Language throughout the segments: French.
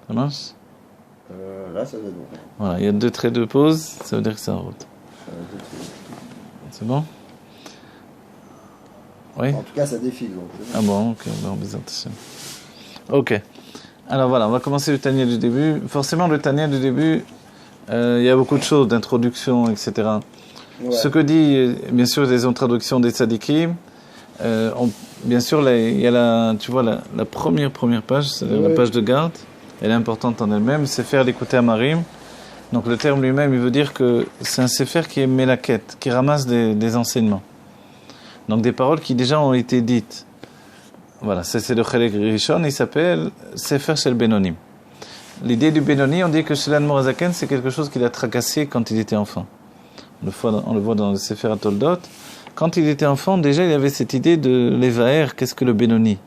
Ça marche? Là, ça doit être bon. Voilà, il y a 2 traits de pause, ça veut dire que c'est en route. C'est bon? Oui? En tout cas, ça défile. Donc, ah bon, ok, bon, bizarre. Ok. Alors voilà, on va commencer le Tanya du début. Forcément, le Tanya du début, il y a beaucoup de choses, d'introduction, etc. Ouais. Ce que dit, bien sûr, les introductions des tzadikim, bien sûr, là, il y a tu vois, la première page, c'est-à-dire la page de garde, elle est importante en elle-même, c'est faire l'écouter Amarim. Donc le terme lui-même, il veut dire que c'est un sefer qui est mélaquette, qui ramasse des enseignements. Donc des paroles qui déjà ont été dites. Voilà, c'est le Chelek Rishon, il s'appelle Sefer Shel Benonim. L'idée du Benoni, on dit que chez l'Admor HaZaken, c'est quelque chose qu'il a tracassé quand il était enfant. On le voit dans le Sefer HaToldot. Quand il était enfant, déjà, il avait cette idée de l'Evaer, qu'est-ce que le Benoni?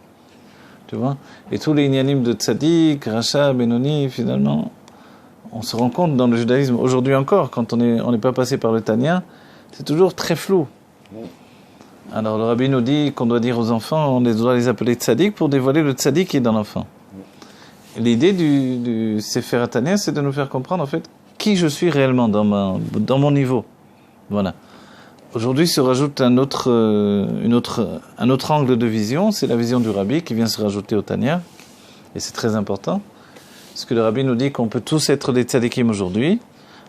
Tu vois? Et tous les inyanim de Tzadik, Racha, Benoni, finalement, on se rend compte dans le judaïsme, aujourd'hui encore, quand on n'est pas passé par le Tanya, c'est toujours très flou. Alors le rabbi nous dit qu'on doit dire aux enfants, on doit les appeler Tzadik pour dévoiler le Tzadik qui est dans l'enfant. Et l'idée du Sefer Tanya, c'est de nous faire comprendre en fait qui je suis réellement dans mon niveau. Voilà. Aujourd'hui se rajoute un autre angle de vision, c'est la vision du rabbi qui vient se rajouter au Tanya, et c'est très important. Parce que le rabbi nous dit qu'on peut tous être des tzadikim aujourd'hui.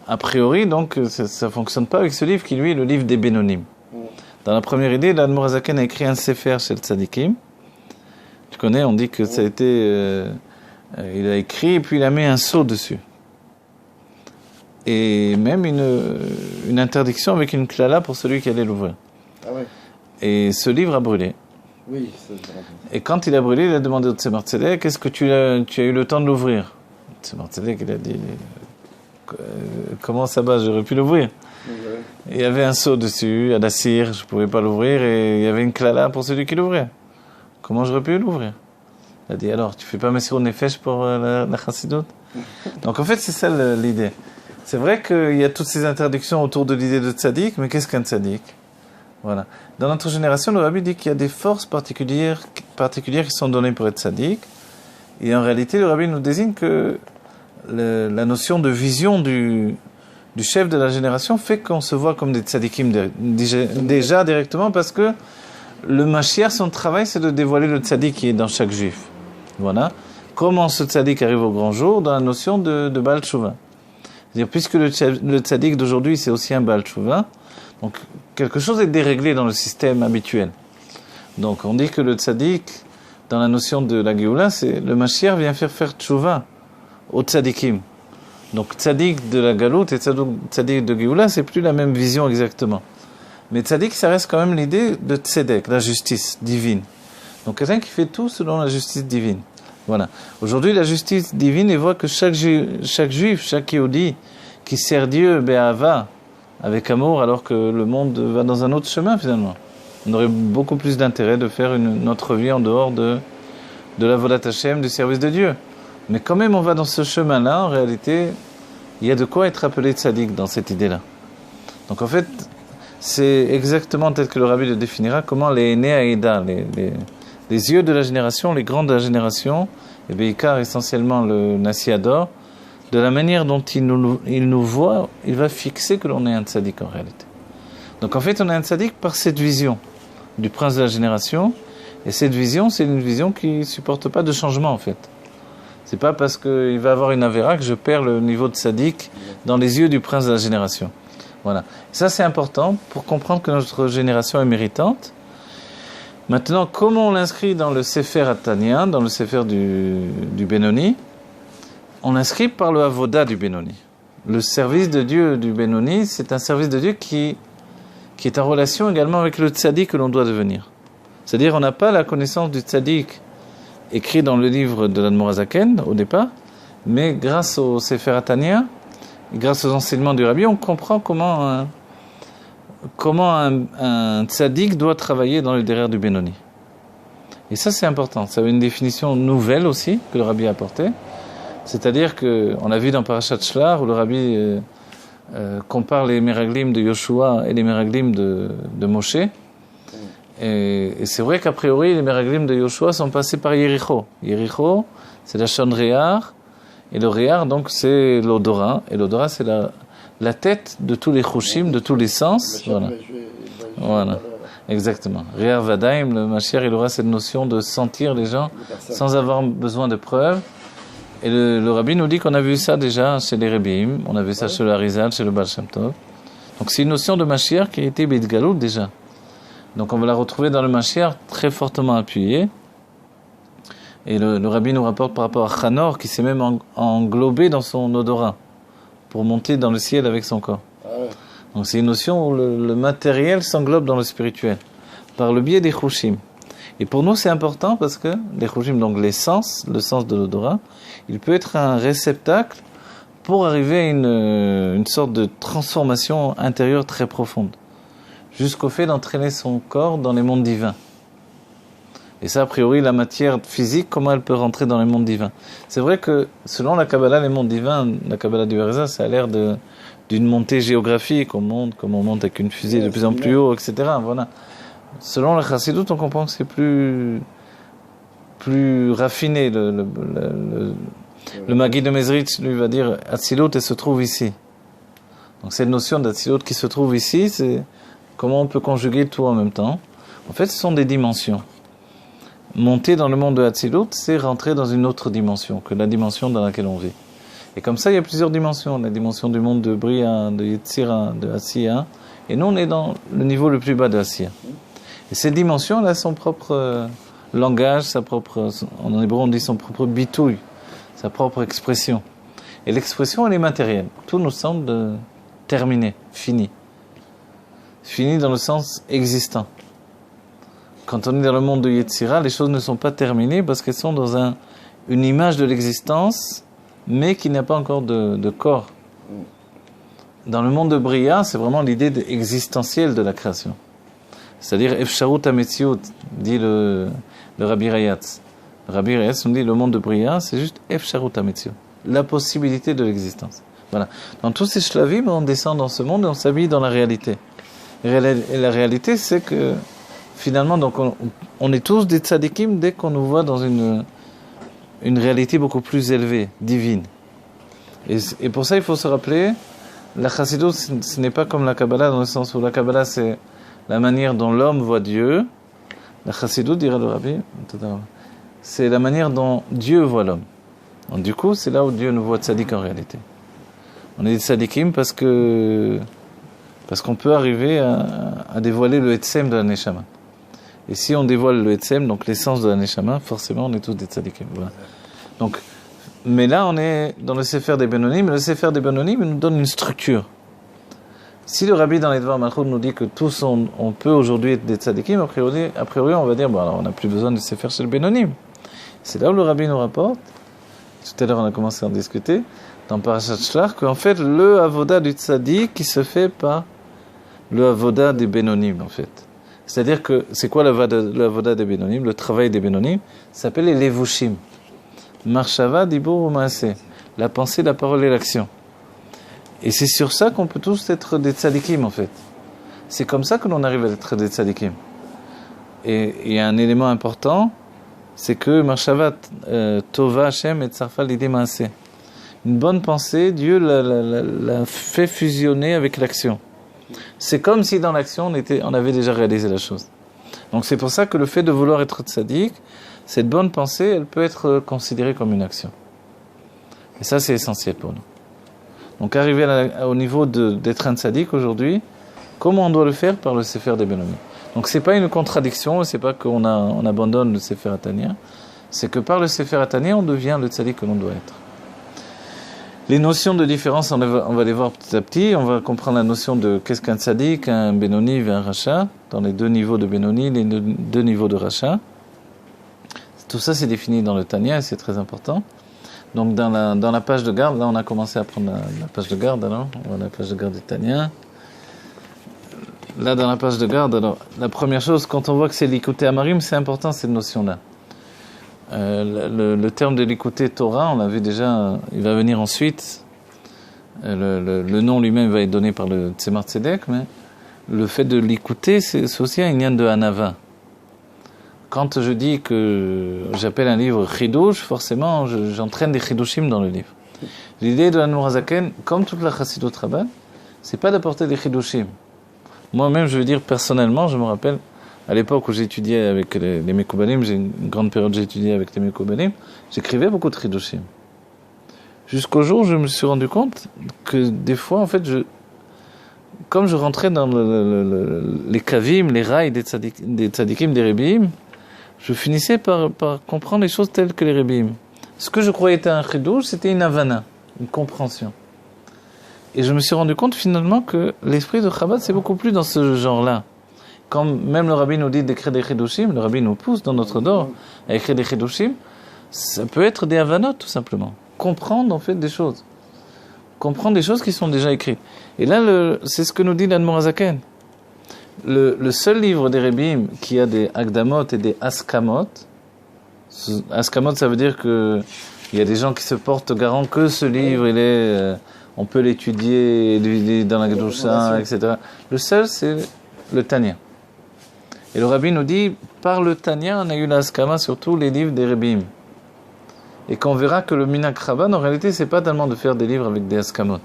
A priori, donc, ça ne fonctionne pas avec ce livre qui, lui, est le livre des Benonim. Dans la première idée, l'Admor HaZaken a écrit un sefer chez le tzadikim. Tu connais, on dit que ça a été... il a écrit et puis il a mis un sceau dessus. Et même une interdiction avec une klala pour celui qui allait l'ouvrir. Ah ouais. Et ce livre a brûlé. Oui, ça je rappelle. Et quand il a brûlé, il a demandé au Tzemar Tzedek, est-ce que tu as eu le temps de l'ouvrir? Tzemar Tzedek, il a dit, comment ça va, j'aurais pu l'ouvrir. Ouais. Et il y avait un sceau dessus, à la cire, je ne pouvais pas l'ouvrir, et il y avait une klala pour celui qui l'ouvrait. Comment j'aurais pu l'ouvrir? Il a dit, alors, tu fais pas Messirut Nefesh pour la Chassidut? Donc en fait, c'est ça l'idée. C'est vrai qu'il y a toutes ces interdictions autour de l'idée de tzaddik, mais qu'est-ce qu'un tzaddik? Voilà. Dans notre génération, le rabbi dit qu'il y a des forces particulières qui sont données pour être tzaddik. Et en réalité, le rabbi nous désigne que la notion de vision du chef de la génération fait qu'on se voit comme des tzaddikim déjà directement, parce que le Mashiach, son travail, c'est de dévoiler le tzaddik qui est dans chaque juif. Voilà. Comment ce tzaddik arrive au grand jour? Dans la notion de Baal Tshuva. C'est-à-dire, puisque le tzaddik d'aujourd'hui, c'est aussi un Baal Tshuva, donc quelque chose est déréglé dans le système habituel. Donc on dit que le tzaddik, dans la notion de la Géoula, c'est le Mashiach vient faire Tshuva au tzaddikim. Donc tzaddik de la Galoute et tzaddik de Géoula, c'est plus la même vision exactement. Mais tzaddik, ça reste quand même l'idée de tzedek, la justice divine. Donc quelqu'un qui fait tout selon la justice divine. Voilà. Aujourd'hui, la justice divine évoque que chaque juif, chaque Yehudi qui sert Dieu, Be'ava, avec amour, alors que le monde va dans un autre chemin finalement. On aurait beaucoup plus d'intérêt de faire notre vie en dehors de la Vodat Hashem, du service de Dieu. Mais quand même, on va dans ce chemin-là, en réalité, il y a de quoi être appelé tzaddik dans cette idée-là. Donc en fait, c'est exactement tel que le rabbi le définira, comment les Ene Aïda, les yeux de la génération, les grands de la génération, et Beikar essentiellement le Nassi Ador, de la manière dont il nous voit, il va fixer que l'on est un tzaddik en réalité. Donc en fait, on est un tzaddik par cette vision du prince de la génération, et cette vision, c'est une vision qui ne supporte pas de changement en fait. C'est pas parce qu'il va avoir une avéra que je perds le niveau de tzaddik dans les yeux du prince de la génération. Voilà. Ça c'est important pour comprendre que notre génération est méritante. Maintenant, comment on l'inscrit dans le Sefer Tanya, dans le Sefer du Benoni? On l'inscrit par le Avoda du Benoni. Le service de Dieu du Benoni, c'est un service de Dieu qui est en relation également avec le tzaddik que l'on doit devenir. C'est-à-dire, on n'a pas la connaissance du tzaddik écrit dans le livre de l'Admor HaZaken au départ, mais grâce au Sefer Tanya, grâce aux enseignements du Rabbi, on comprend comment un tzaddik doit travailler dans le derrière du Benoni. Et ça, c'est important. Ça a une définition nouvelle aussi que le Rabbi a apportée. C'est-à-dire qu'on a vu dans Parashat Shlach où le Rabbi compare les Meraglim de Yoshua et les Meraglim de Moshe. Et c'est vrai qu'a priori, les Meraglim de Yoshua sont passés par Yericho. Yericho, c'est la Shon Re'ar, Et le Réar, donc, c'est l'odorat. Et l'odorat, c'est la tête de tous les Chushim, de tous les sens. Voilà. Voilà. Exactement. Réar Vadaim, le Mashiach, il aura cette notion de sentir les gens sans avoir besoin de preuves. Et le Rabbi nous dit qu'on a vu ça déjà chez les Rebbeim, on a vu ça chez le Harizal, chez le Baal Shem Tov. Donc c'est une notion de Mashiach qui a été B'Itgalout déjà. Donc on va la retrouver dans le Mashiach très fortement appuyée. Et le Rabbi nous rapporte par rapport à Chanor qui s'est même englobé dans son odorat pour monter dans le ciel avec son corps. Donc c'est une notion où le matériel s'englobe dans le spirituel par le biais des Chushim. Et pour nous, c'est important parce que les Chushim, donc le sens de l'odorat, il peut être un réceptacle pour arriver à une sorte de transformation intérieure très profonde, jusqu'au fait d'entraîner son corps dans les mondes divins. Et ça, a priori, la matière physique, comment elle peut rentrer dans les mondes divins? C'est vrai que, selon la Kabbalah, les mondes divins, la Kabbalah du Harizal, ça a l'air d'une montée géographique, on monte comme on monte avec une fusée de plus en plus haut, etc. Voilà. Selon la Chassidut, on comprend que c'est plus raffiné. Le Maguide de Mezritch, lui, va dire Atzilut, elle se trouve ici. Donc cette notion d'Atzilut qui se trouve ici, c'est comment on peut conjuguer tout en même temps. En fait, ce sont des dimensions. Monter dans le monde de Atzilut, c'est rentrer dans une autre dimension que la dimension dans laquelle on vit. Et comme ça, il y a plusieurs dimensions. La dimension du monde de Bria, de Yetzira, de Asiya. Et nous, on est dans le niveau le plus bas de Asiya. Et cette dimension, elle a son propre langage, en hébreu on dit son propre bitouille, sa propre expression. Et l'expression, elle est matérielle. Tout nous semble terminé, fini. Fini dans le sens existant. Quand on est dans le monde de Yetzira, les choses ne sont pas terminées parce qu'elles sont dans une image de l'existence, mais qui n'a pas encore de corps. Dans le monde de Bria, c'est vraiment l'idée existentielle de la création. C'est-à-dire, Efsharut HaMetziut, dit le Rabbi Rayatz. Le Rabbi Rayatz nous dit, le monde de Bria, c'est juste Efsharut HaMetziut, la possibilité de l'existence. Voilà. Dans tous ces shlavim, on descend dans ce monde et on s'habille dans la réalité. Et la réalité, c'est que, finalement, donc on est tous des tzadikim dès qu'on nous voit dans une réalité beaucoup plus élevée, divine. Et pour ça, il faut se rappeler, la Chassidut, ce n'est pas comme la Kabbalah, dans le sens où la Kabbalah, c'est la manière dont l'homme voit Dieu. La Chassidut, dirait le Rabbi, c'est la manière dont Dieu voit l'homme. Donc, du coup, c'est là où Dieu nous voit tzadik en réalité. On est des tzadikim parce qu'on peut arriver à dévoiler le Etsem de la Neshama. Et si on dévoile le Etsem, donc l'essence de la Neshama, forcément on est tous des tzadikim. Voilà. Donc, mais là on est dans le Sefer des Benonim, et le Sefer des Benonim nous donne une structure. Si le Rabbi dans les Dvar Malchut nous dit que tous on peut aujourd'hui être des tzadikim, a priori on va dire, bon alors on n'a plus besoin de Sefer chez le Benonim. C'est là où le Rabbi nous rapporte, tout à l'heure on a commencé à en discuter, dans Parashat Shlach, qu'en fait le avoda du tzadik qui se fait par le avoda des Benonim en fait. C'est-à-dire que, c'est quoi l'avoda des Benonim? Le travail des Benonim s'appelle les Levushim. Marshava, Dibur ou Maaseh. La pensée, la parole et l'action. Et c'est sur ça qu'on peut tous être des tzadikim en fait. C'est comme ça que l'on arrive à être des tzadikim. Et il y a un élément important, c'est que Marshava, Tova Hashem et Tzarfa l'idée Maaseh. Une bonne pensée, Dieu l'a fait fusionner avec l'action. C'est comme si dans l'action on avait déjà réalisé la chose. Donc c'est pour ça que le fait de vouloir être tzaddik, cette bonne pensée, elle peut être considérée comme une action. Et ça c'est essentiel pour nous. Donc arriver au niveau d'être un tzaddik aujourd'hui, comment on doit le faire? Par le Sefer des Benonim. Donc c'est pas une contradiction, c'est pas qu'on abandonne le Sefer Atania, c'est que par le Sefer Atania on devient le tzaddik que l'on doit être. Les notions de différence, on va les voir petit à petit. On va comprendre la notion de qu'est-ce qu'un tzaddik, un Benoni et un Racha, dans les deux niveaux de Benoni, les deux niveaux de Racha. Tout ça, c'est défini dans le Tanya et c'est très important. Donc, dans la page de garde, là, on a commencé à prendre la page de garde, alors. On voit la page de garde du Tanya. Là, dans la page de garde, alors, la première chose, quand on voit que c'est l'Ikouté Amarim, c'est important cette notion-là. Le terme de l'écouter Torah, on l'a vu déjà, il va venir ensuite. Le nom lui-même va être donné par le Tzemar Tzedek, mais le fait de l'écouter, c'est aussi un inyan de Hanava. Quand je dis que j'appelle un livre Chidush, forcément, j'entraîne des Chidushim dans le livre. L'idée de l'Admour Hazaken, comme toute la Chassidut Rabbah, c'est pas d'apporter des chidushim. Moi-même, je veux dire personnellement, je me rappelle, à l'époque où j'étudiais avec les Mekoubalim, j'ai une grande période où j'ai étudié avec les Mekoubalim, j'écrivais beaucoup de chidushim. Jusqu'au jour où je me suis rendu compte que des fois, en fait, comme je rentrais dans les kavim, les rails des tzadikim, des rebbiim, je finissais par comprendre les choses telles que les rebbiim. Ce que je croyais être un chidouche, c'était une havana, une compréhension. Et je me suis rendu compte finalement que l'esprit de Chabad, c'est beaucoup plus dans ce genre-là. Quand même le rabbi nous dit d'écrire des chidushim, le rabbi nous pousse dans notre dor à écrire des chidushim, ça peut être des havanot tout simplement. Comprendre en fait des choses. Comprendre des choses qui sont déjà écrites. Et là, c'est ce que nous dit l'Admour Hazaken. Le seul livre des Rebbeim qui a des Akdamot et des Askamot, Askamot, ça veut dire que il y a des gens qui se portent garant que ce livre, on peut l'étudier dans la Kedusha, etc. Le seul, c'est le Tanya. Et le Rabbi nous dit, par le Tanya, on a eu la Askama sur tous les livres des Rebbeim. Et qu'on verra que le Minhag Chabad, en réalité, c'est pas tellement de faire des livres avec des Askamot.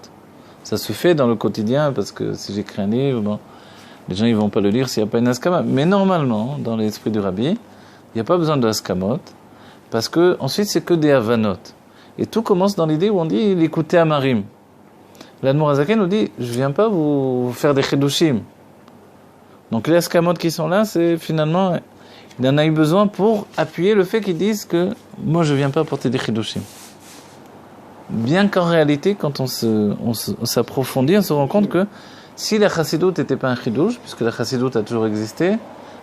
Ça se fait dans le quotidien, parce que si j'écris un livre, bon, les gens ils vont pas le lire s'il n'y a pas une Askama. Mais normalement, dans l'esprit du Rabbi, il n'y a pas besoin de Askamot, parce que ensuite c'est que des Havanot. Et tout commence dans l'idée où on dit l'écouter à Marim. L'Admour Hazaken nous dit, je viens pas vous faire des chidushim. Donc les Askamot qui sont là, c'est finalement, il en a eu besoin pour appuyer le fait qu'ils disent que moi je viens pas apporter des chidushim. Bien qu'en réalité, quand on s'approfondit, on se rend compte que si la chassidoute n'était pas un chidush, puisque la chassidoute a toujours existé,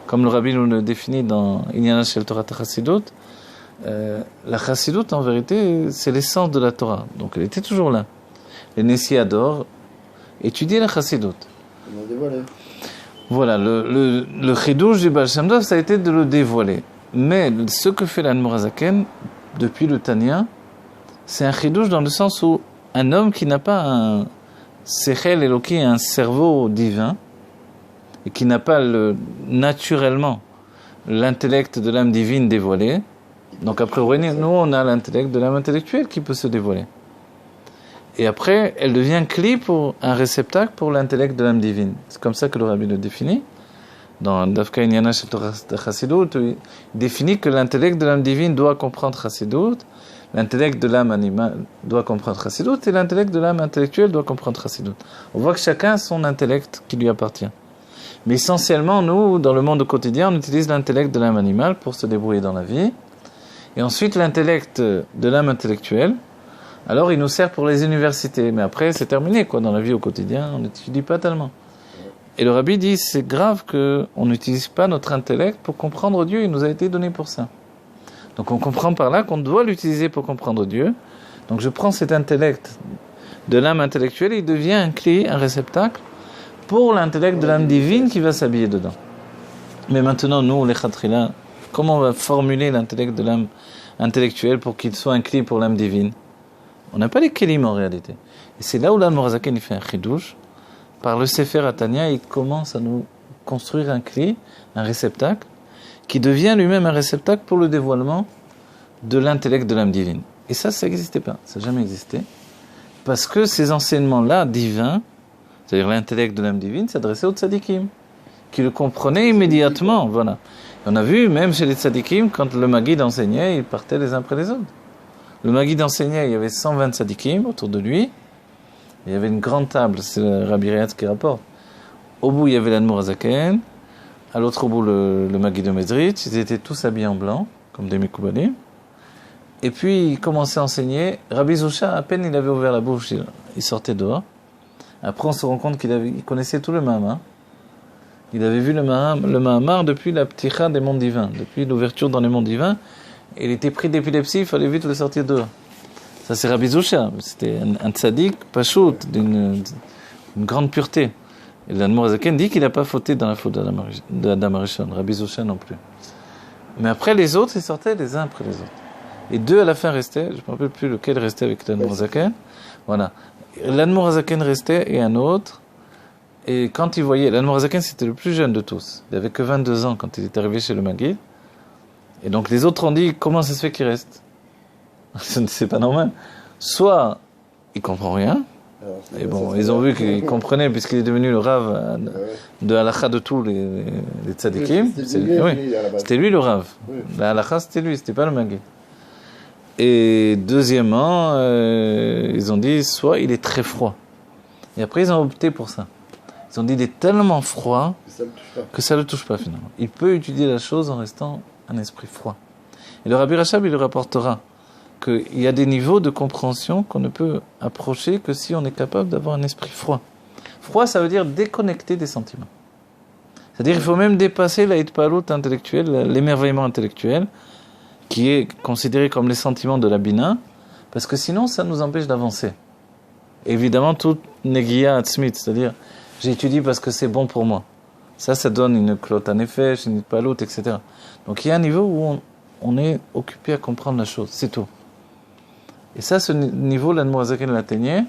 comme le Rabbi nous le définit dans Inyana Shel Torah Chassidoute, la chassidoute en vérité c'est l'essence de la Torah, donc elle était toujours là. Les Nessiador étudiaient la chassidoute. On a dévoilé. Voilà, le chidush du Baal Shem Tov, ça a été de le dévoiler. Mais ce que fait l'Admour Hazaken depuis le Tanya, c'est un chidush dans le sens où un homme qui n'a pas un sechel eloki, un cerveau divin, et qui n'a pas naturellement l'intellect de l'âme divine dévoilé, donc après nous on a l'intellect de l'âme intellectuelle qui peut se dévoiler. Et après, elle devient clé pour un réceptacle pour l'intellect de l'âme divine. C'est comme ça que le Rabbi le définit. Dans Dafka Inyana Shel Torah Chassidut, il définit que l'intellect de l'âme divine doit comprendre Chassidut, l'intellect de l'âme animale doit comprendre Chassidut, et l'intellect de l'âme intellectuelle doit comprendre Chassidut. On voit que chacun a son intellect qui lui appartient. Mais essentiellement, nous, dans le monde quotidien, on utilise l'intellect de l'âme animale pour se débrouiller dans la vie. Et ensuite, l'intellect de l'âme intellectuelle, alors il nous sert pour les universités. Mais après, c'est terminé, quoi. Dans la vie au quotidien, on n'étudie pas tellement. Et le Rabbi dit, c'est grave qu'on n'utilise pas notre intellect pour comprendre Dieu. Il nous a été donné pour ça. Donc on comprend par là qu'on doit l'utiliser pour comprendre Dieu. Donc je prends cet intellect de l'âme intellectuelle et il devient un clé, un réceptacle pour l'intellect de l'âme divine qui va s'habiller dedans. Mais maintenant, nous, les Khatrila, comment on va formuler l'intellect de l'âme intellectuelle pour qu'il soit un clé pour l'âme divine? On n'a pas les kelim en réalité. Et c'est là où l'Admour Hazaken fait un chidouche. Par le Sefer Atania, il commence à nous construire un clé, un réceptacle, qui devient lui-même un réceptacle pour le dévoilement de l'intellect de l'âme divine. Et ça n'existait pas. Ça n'a jamais existé. Parce que ces enseignements-là, divins, c'est-à-dire l'intellect de l'âme divine, s'adressait aux tzadikim, qui le comprenaient immédiatement. Voilà. Et on a vu, même chez les tzadikim, quand le Maguid enseignait, ils partaient les uns après les autres. Le Maguid enseignait, il y avait 120 tzadikim autour de lui. Il y avait une grande table, c'est le Rabbi Riatz qui rapporte. Au bout, il y avait l'Admour Hazaken. À l'autre bout, le Maguid de Mezritch. Ils étaient tous habillés en blanc, comme des Mekoubalim. Et puis, il commençait à enseigner. Rabbi Zoucha, à peine il avait ouvert la bouche, il sortait dehors. Après, on se rend compte qu'il connaissait tout le Mahamar. Il avait vu le Mahamar depuis la pticha des mondes divins, depuis l'ouverture dans les mondes divins. Et il était pris d'épilepsie, il fallait vite le sortir dehors. Ça, c'est Rabbi Zoucha. C'était un tzaddik, pachout, d'une grande pureté. Et l'Admour Hazaken dit qu'il n'a pas fauté dans la faute d'Adam Arishon. Rabbi Zoucha non plus. Mais après, les autres, ils sortaient les uns après les autres. Et deux, à la fin, restaient. Je ne me rappelle plus lequel restait avec l'Admour Hazaken. Voilà. L'Admour Hazaken restait et un autre. Et quand il voyait... L'Admour Hazaken, c'était le plus jeune de tous. Il n'avait que 22 ans quand il est arrivé chez le Maguid. Et donc les autres ont dit, comment ça se fait qu'il reste? C'est pas normal. soit il comprend rien, Alors, et bon, ils ont vu qu'il comprenait puisqu'il est devenu le Rav de halakha de tous les tzadikim. C'était lui le Rav. Oui. La halakha, c'était lui, c'était pas le Maguid. Et deuxièmement, ils ont dit soit il est très froid. Et après, ils ont opté pour ça. Ils ont dit il est tellement froid Ça me touche pas. que ça ne le touche pas finalement. Il peut étudier la chose en restant un esprit froid. Et le Rabbi Rachab, il lui rapportera qu'il y a des niveaux de compréhension qu'on ne peut approcher que si on est capable d'avoir un esprit froid. Froid, ça veut dire déconnecté des sentiments. C'est-à-dire qu'il faut même dépasser la hitpalut intellectuelle, l'émerveillement intellectuel, qui est considéré comme les sentiments de la bina, parce que sinon, ça nous empêche d'avancer. Évidemment, tout negiya atzmit, c'est-à-dire j'étudie parce que c'est bon pour moi. Ça donne une klot nefesh, une hitpalut, etc. Donc il y a un niveau où on est occupé à comprendre la chose, c'est tout. Et ça, ce niveau, l'Admorazaken l'atteignait.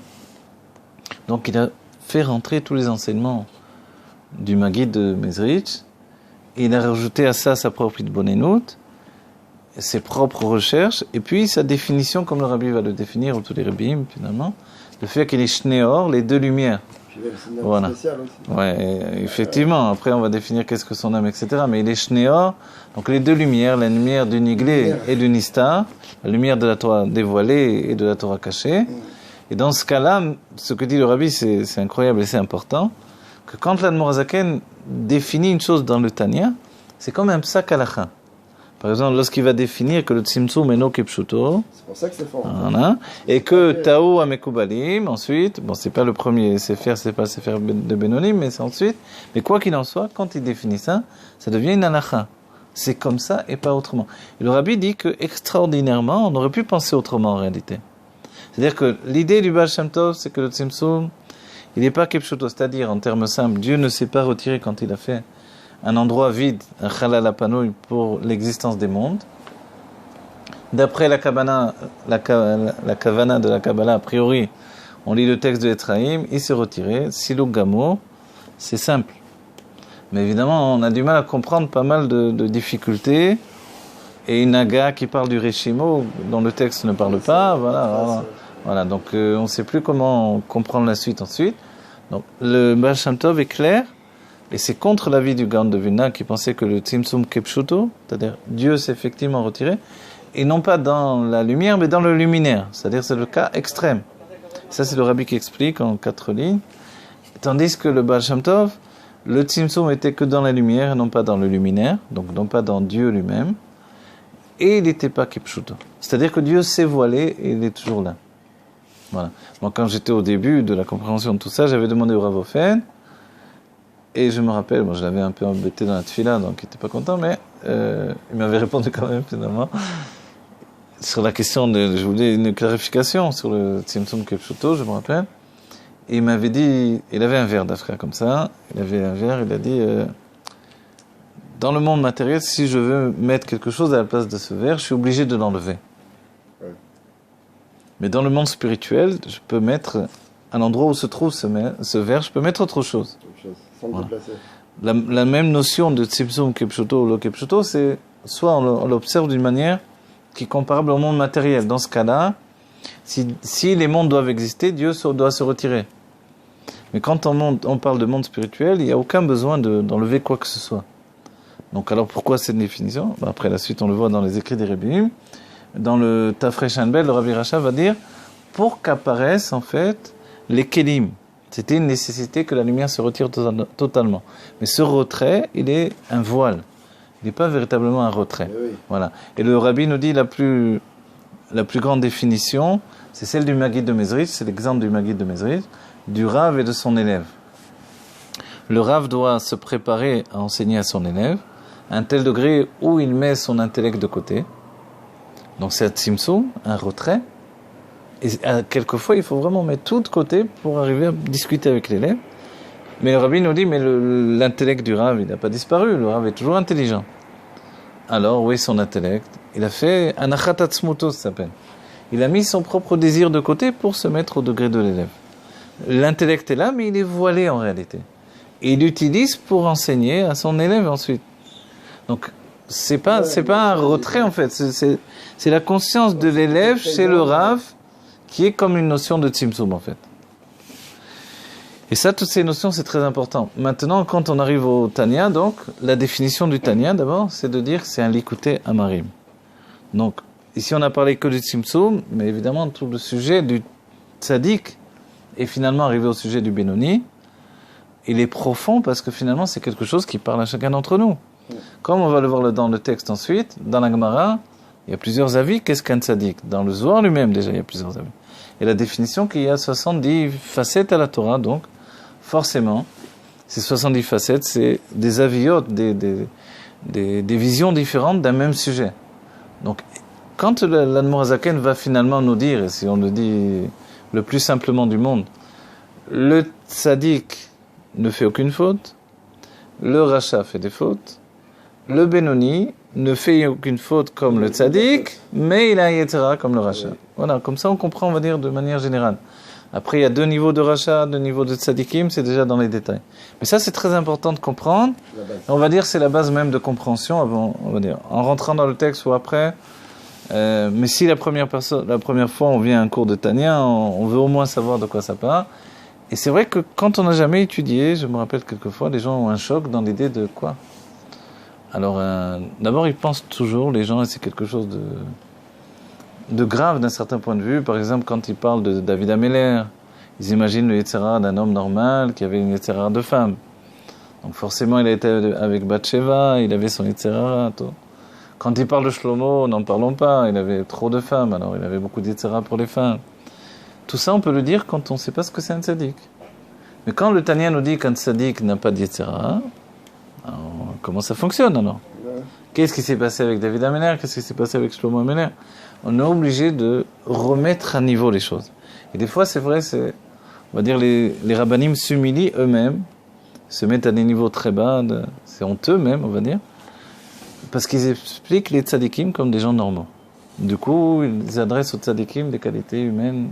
Donc il a fait rentrer tous les enseignements du Maguid de Mezrich. Et il a rajouté à ça sa propre Hitbonenut, ses propres recherches, et puis sa définition, comme le Rabbi va le définir, ou tous les Rabbim finalement, le fait qu'il est Shneor, les deux lumières. Puis même, c'est une âme Voilà. spéciale aussi. Ouais, effectivement. Après, on va définir qu'est-ce que son âme, etc. Mais il est Shneor, donc les deux lumières, la lumière du Niglé et du Nistar, la lumière de la Torah dévoilée et de la Torah cachée. Et dans ce cas-là, ce que dit le Rabbi, c'est incroyable et c'est important, que quand l'Admorazaken définit une chose dans le Tanya, c'est comme un psak halakha. Par exemple, lorsqu'il va définir que le tzimtzum est no kepshuto, C'est pour ça que c'est fort. voilà, et que Tao Amekubalim, ensuite, bon, c'est pas le premier Sefer, c'est pas Sefer de Benonim, mais c'est ensuite. Mais quoi qu'il en soit, quand il définit ça, ça devient une halakha. C'est comme ça et pas autrement. Et le Rabbi dit que, extraordinairement, on aurait pu penser autrement en réalité. C'est-à-dire que l'idée du Baal Shem Tov, c'est que le Tzimtzum, il n'est pas Kepshuto, c'est-à-dire, en termes simples, Dieu ne s'est pas retiré quand il a fait un endroit vide, un Chalal Apanouï pour l'existence des mondes. D'après la Kavana de la Kabbalah, a priori, on lit le texte de Etraïm, il s'est retiré. Siluk Gamo, c'est simple. Mais évidemment, on a du mal à comprendre pas mal de difficultés. Et une Naga qui parle du Reshimo, dont le texte ne parle pas, voilà. Donc, on ne sait plus comment comprendre la suite ensuite. Donc, le Baal Shem Tov est clair, et c'est contre l'avis du Gaon de Vilna qui pensait que le Tzimtzum Kepshuto, c'est-à-dire Dieu s'est effectivement retiré, et non pas dans la lumière, mais dans le luminaire. C'est-à-dire c'est le cas extrême. Ça, c'est le Rabbi qui explique en 4 lignes. Tandis que le Baal Shem Tov, le Tzimtzum était que dans la lumière, et non pas dans le luminaire, donc non pas dans Dieu lui-même. Et il n'était pas Kepshuto. C'est-à-dire que Dieu s'est voilé et il est toujours là. Voilà. Moi, quand j'étais au début de la compréhension de tout ça, j'avais demandé au Rav Ofen, et je me rappelle, moi je l'avais un peu embêté dans la tefila, donc il n'était pas content, mais il m'avait répondu quand même finalement. Sur la question je voulais une clarification sur le Tzimtzum Kepshuto, je me rappelle. Et il m'avait dit, il avait un verre d'Afrique comme ça, il avait un verre, il a dit, dans le monde matériel, si je veux mettre quelque chose à la place de ce verre, je suis obligé de l'enlever. Ouais. Mais dans le monde spirituel, je peux mettre, à l'endroit où se trouve ce verre, je peux mettre autre chose. Autre chose, sans le Voilà. déplacer. La même notion de Tzimtzum Kepshuto ou Lo Kepshuto, c'est soit on l'observe d'une manière qui est comparable au monde matériel. Dans ce cas-là, si les mondes doivent exister, Dieu doit se retirer. Mais quand on parle de monde spirituel, il n'y a aucun besoin d'enlever quoi que ce soit. Donc alors pourquoi cette définition ? Après la suite, on le voit dans les écrits des Rebbeim. Dans le Tafresh Hanbel, le Rabbi Racha va dire pour qu'apparaissent en fait les kelim. C'était une nécessité que la lumière se retire totalement. Mais ce retrait, il est un voile. Il n'est pas véritablement un retrait. Oui. Voilà. Et le Rabbi nous dit la plus grande définition, c'est celle du Maguid de Mezrich, c'est l'exemple du Maguid de Mezrich, du Rav et de son élève. Le Rav doit se préparer à enseigner à son élève à un tel degré où il met son intellect de côté. Donc c'est un tzimtzum, un retrait. Et quelquefois, il faut vraiment mettre tout de côté pour arriver à discuter avec l'élève. Mais le Rabbi nous dit, mais l'intellect du Rav, il n'a pas disparu. Le Rav est toujours intelligent. Alors, oui, son intellect. Il a fait un achatatzmuto, ça s'appelle. Il a mis son propre désir de côté pour se mettre au degré de l'élève. L'intellect est là, mais il est voilé en réalité. Et il l'utilise pour enseigner à son élève ensuite. Donc, c'est pas un retrait en fait. C'est la conscience de l'élève chez le Rav qui est comme une notion de tzimtzum en fait. Et ça, toutes ces notions, c'est très important. Maintenant, quand on arrive au Tanya, donc, la définition du Tanya, d'abord, c'est de dire que c'est un likuté amarim. Donc, ici, on a parlé que du tzimtzum, mais évidemment, tout le sujet du tzaddik est finalement arrivé au sujet du Benoni. Il est profond parce que finalement, c'est quelque chose qui parle à chacun d'entre nous. Comme on va le voir dans le texte ensuite, dans la Gemara, il y a plusieurs avis. Qu'est-ce qu'un tzaddik? Dans le Zohar lui-même, déjà, il y a plusieurs avis. Et la définition qu'il y a 70 facettes à la Torah, donc, forcément, ces 70 facettes, c'est des aviotes, des visions différentes d'un même sujet. Donc, quand l'Admorazaken va finalement nous dire, et si on le dit le plus simplement du monde, le tzaddik ne fait aucune faute, le rachat fait des fautes, le Benoni ne fait aucune faute comme le tzaddik, mais il a un yetera comme le rachat. Voilà, comme ça on comprend, on va dire, de manière générale. Après, il y a 2 niveaux de rachat, 2 niveaux de tzadikim, c'est déjà dans les détails. Mais ça, c'est très important de comprendre. On va dire c'est la base même de compréhension, avant, on va dire, en rentrant dans le texte ou après. Mais si la première fois on vient à un cours de Tanya, on veut au moins savoir de quoi ça parle. Et c'est vrai que quand on n'a jamais étudié, je me rappelle quelquefois, les gens ont un choc dans l'idée de quoi. Alors, d'abord, ils pensent toujours, les gens, et c'est quelque chose de grave d'un certain point de vue. Par exemple, quand ils parlent de David Améler, ils imaginent le Yetzirah d'un homme normal qui avait une Yetzirah de femme. Donc forcément, il a été avec Bathsheba, il avait son Yetzirah. Quand ils parlent de Shlomo, n'en parlons pas, il avait trop de femmes, alors il avait beaucoup de Yetzirah pour les femmes. Tout ça, on peut le dire quand on ne sait pas ce que c'est un tzaddik. Mais quand le Tanya nous dit qu'un tzaddik n'a pas de Yetzirah, alors, comment ça fonctionne alors? Qu'est-ce qui s'est passé avec David Améler? Qu'est-ce qui s'est passé avec Shlomo Améler? On est obligé de remettre à niveau les choses. Et des fois, c'est vrai, on va dire, les rabbanim s'humilient eux-mêmes, se mettent à des niveaux très bas, c'est honteux même, on va dire, parce qu'ils expliquent les tzadikim comme des gens normaux. Du coup, ils adressent aux tzadikim des qualités humaines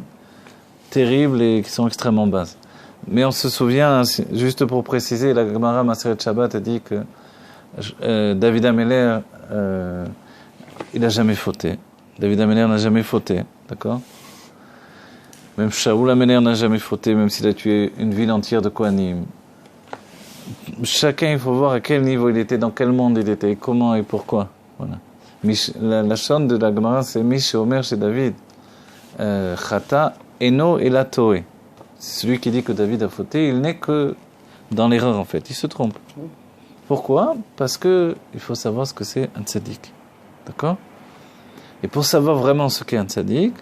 terribles et qui sont extrêmement basses. Mais on se souvient, juste pour préciser, la Gemara Maseret Shabbat a dit que David Améler, il n'a jamais fauté. David Améler n'a jamais fauté, d'accord? Même Shaoul Améler n'a jamais fauté, même s'il a tué une ville entière de Kohanim. Chacun, il faut voir à quel niveau il était, dans quel monde il était, comment et pourquoi. Voilà. La chaîne de la Gemara, c'est Mish Omer chez David. Chata Eno Elatoe. C'est celui qui dit que David a fauté, il n'est que dans l'erreur en fait, il se trompe. Pourquoi? Parce que il faut savoir ce que c'est un tzaddik. D'accord? Et pour savoir vraiment ce qu'est un tzaddik,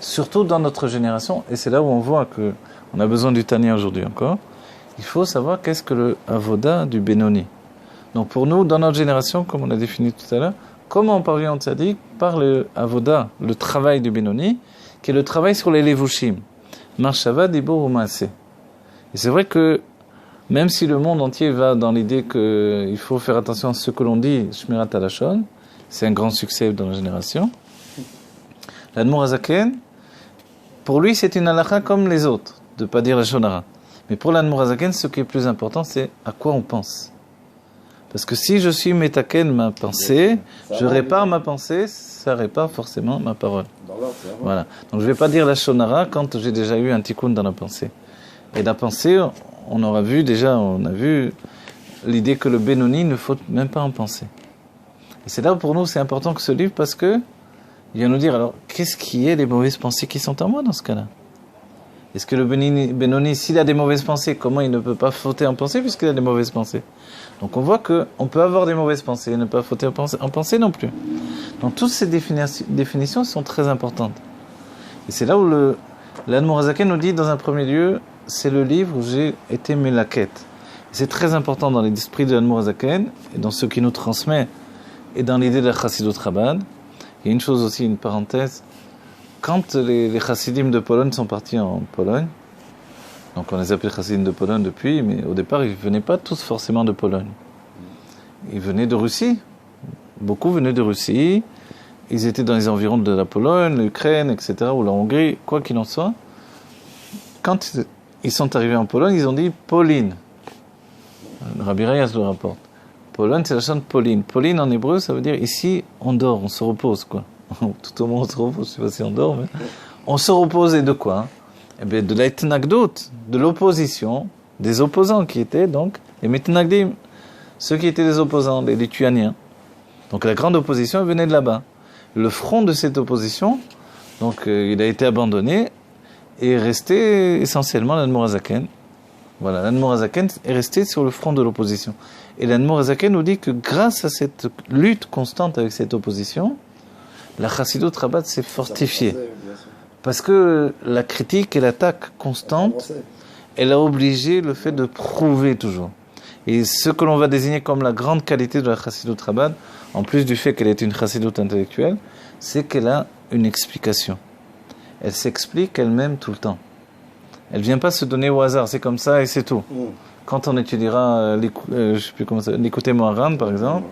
surtout dans notre génération, et c'est là où on voit qu'on a besoin du Tanya aujourd'hui encore, il faut savoir qu'est-ce que le avoda du Benoni. Donc pour nous, dans notre génération, comme on a défini tout à l'heure, comment on parvient au tzaddik? Par le avoda, le travail du Benoni, qui est le travail sur les levushim. Marshava dibur umaase. Et c'est vrai que même si le monde entier va dans l'idée qu'il faut faire attention à ce que l'on dit, Shmirat Halashon, c'est un grand succès dans la génération. L'Admour Hazaken, pour lui, c'est une halakha comme les autres, de ne pas dire la shonara. Mais pour l'Admour Hazaken, ce qui est plus important, c'est à quoi on pense. Parce que si je suis metaken ma pensée, je répare ma pensée, ça répare forcément ma parole. Voilà. Donc je ne vais pas dire la shonara quand j'ai déjà eu un tikkun dans la pensée. Et la pensée, on a vu l'idée que le Benoni ne faut même pas en penser. Et c'est là où pour nous c'est important que ce livre, parce que il vient nous dire, alors qu'est-ce qui est les mauvaises pensées qui sont en moi dans ce cas-là? Est-ce que le Benoni, s'il a des mauvaises pensées, comment il ne peut pas fauter en pensée puisqu'il a des mauvaises pensées? Donc on voit qu'on peut avoir des mauvaises pensées et ne pas fauter en pensée non plus. Donc toutes ces définitions sont très importantes. Et c'est là où l'Admour Hazaken nous dit, dans un premier lieu, c'est le livre où j'ai été mélaquette. C'est très important dans l'esprit de l'Admour Hazaken et dans ce qu'il nous transmet et dans l'idée de la Chassidut Chabad. Il y a une chose aussi, une parenthèse. Quand les chassidim de Pologne sont partis en Pologne, donc on les appelle chassidim de Pologne depuis, mais au départ ils ne venaient pas tous forcément de Pologne. Ils venaient de Russie. Beaucoup venaient de Russie. Ils étaient dans les environs de la Pologne, l'Ukraine, etc., ou la Hongrie, quoi qu'il en soit. Quand ils sont arrivés en Pologne, ils ont dit Pauline. Rabbi Rayas le rapporte. Pologne, c'est la chaîne Pauline. Pauline en hébreu, ça veut dire ici on dort, on se repose, quoi. Tout au moins on se repose, je ne sais pas si on dort, mais On se reposait de quoi? Eh bien, de l'Aitnagdout, de l'opposition, des opposants qui étaient donc les Mitnagdim, ceux qui étaient les opposants, les Lituaniens. Donc la grande opposition venait de là-bas. Le front de cette opposition, donc il a été abandonné et est resté essentiellement l'Admorazaken. Voilà, l'Admorazaken est resté sur le front de l'opposition. Et l'Admorazaken nous dit que grâce à cette lutte constante avec cette opposition, la Chassidut Rabat s'est fortifiée. Parce que la critique et l'attaque constante, elle a obligé le fait de prouver toujours. Et ce que l'on va désigner comme la grande qualité de la Chassidut Rabat, en plus du fait qu'elle est une Chassidut intellectuelle, c'est qu'elle a une explication. Elle s'explique elle-même tout le temps. Elle ne vient pas se donner au hasard, c'est comme ça et c'est tout. Quand on étudiera l'écouter Moharan, par exemple,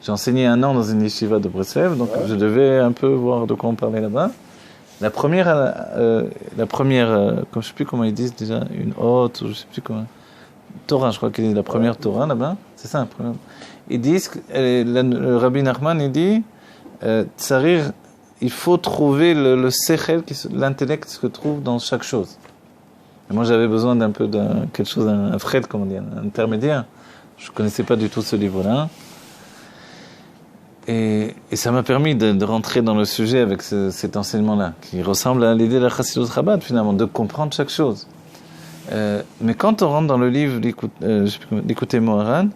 j'ai enseigné 1 an dans une yeshiva de Breslev, donc je devais un peu voir de quoi on parlait là-bas. La première, comme je ne sais plus comment ils disent déjà, une haute, ou je ne sais plus comment, Torah, je crois qu'il est la première Torah là-bas, c'est ça. Ils disent, le Rabbi Nachman, il dit, Tsarir, il faut trouver le sechel, l'intellect qui se trouve dans chaque chose. Et moi, j'avais besoin d'un peu de quelque chose, un fred, comment dire, un intermédiaire. Je ne connaissais pas du tout ce livre-là. Et ça m'a permis de rentrer dans le sujet avec cet enseignement-là, qui ressemble à l'idée de la Chassidut Rabat, finalement, de comprendre chaque chose. Mais quand on rentre dans le livre d'écouter Moharan,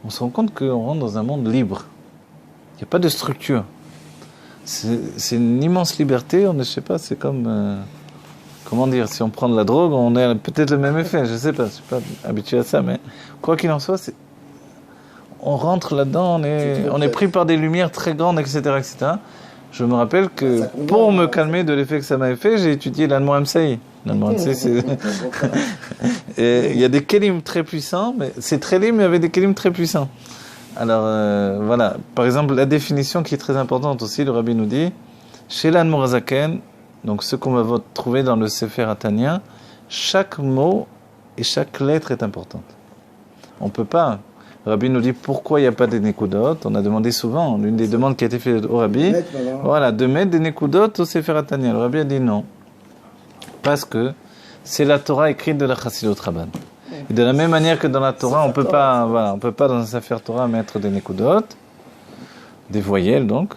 on se rend compte qu'on rentre dans un monde libre. Il n'y a pas de structure. C'est une immense liberté, je ne sais pas, c'est comme... comment dire, si on prend de la drogue, on a peut-être le même effet, je ne sais pas, je ne suis pas habitué à ça, mais quoi qu'il en soit, on rentre là-dedans, on est pris par des lumières très grandes, etc., etc. Je me rappelle que pour me calmer de l'effet que ça m'avait fait, j'ai étudié l'Anmo Hamsaï. L'Anmo Hamsaï, il y a des kelim très puissants, mais c'est très libre, mais il y avait des kelim très puissants. Alors, voilà. Par exemple, la définition qui est très importante aussi, le Rabbi nous dit, chez l'Admorazaken, donc ce qu'on va trouver dans le Sefer Atania, chaque mot et chaque lettre est importante. On ne peut pas... Le Rabbi nous dit pourquoi il n'y a pas des Nekudot. On a demandé souvent, l'une des demandes qui a été faite au Rabbi, voilà, de mettre des Nekudot au Sefer Atania. Le Rabbi a dit non. Parce que c'est la Torah écrite de la Chassidut Rabat. Et de la même manière que dans la Torah, on peut pas dans un Sefer Torah mettre des Nekudot, des voyelles donc.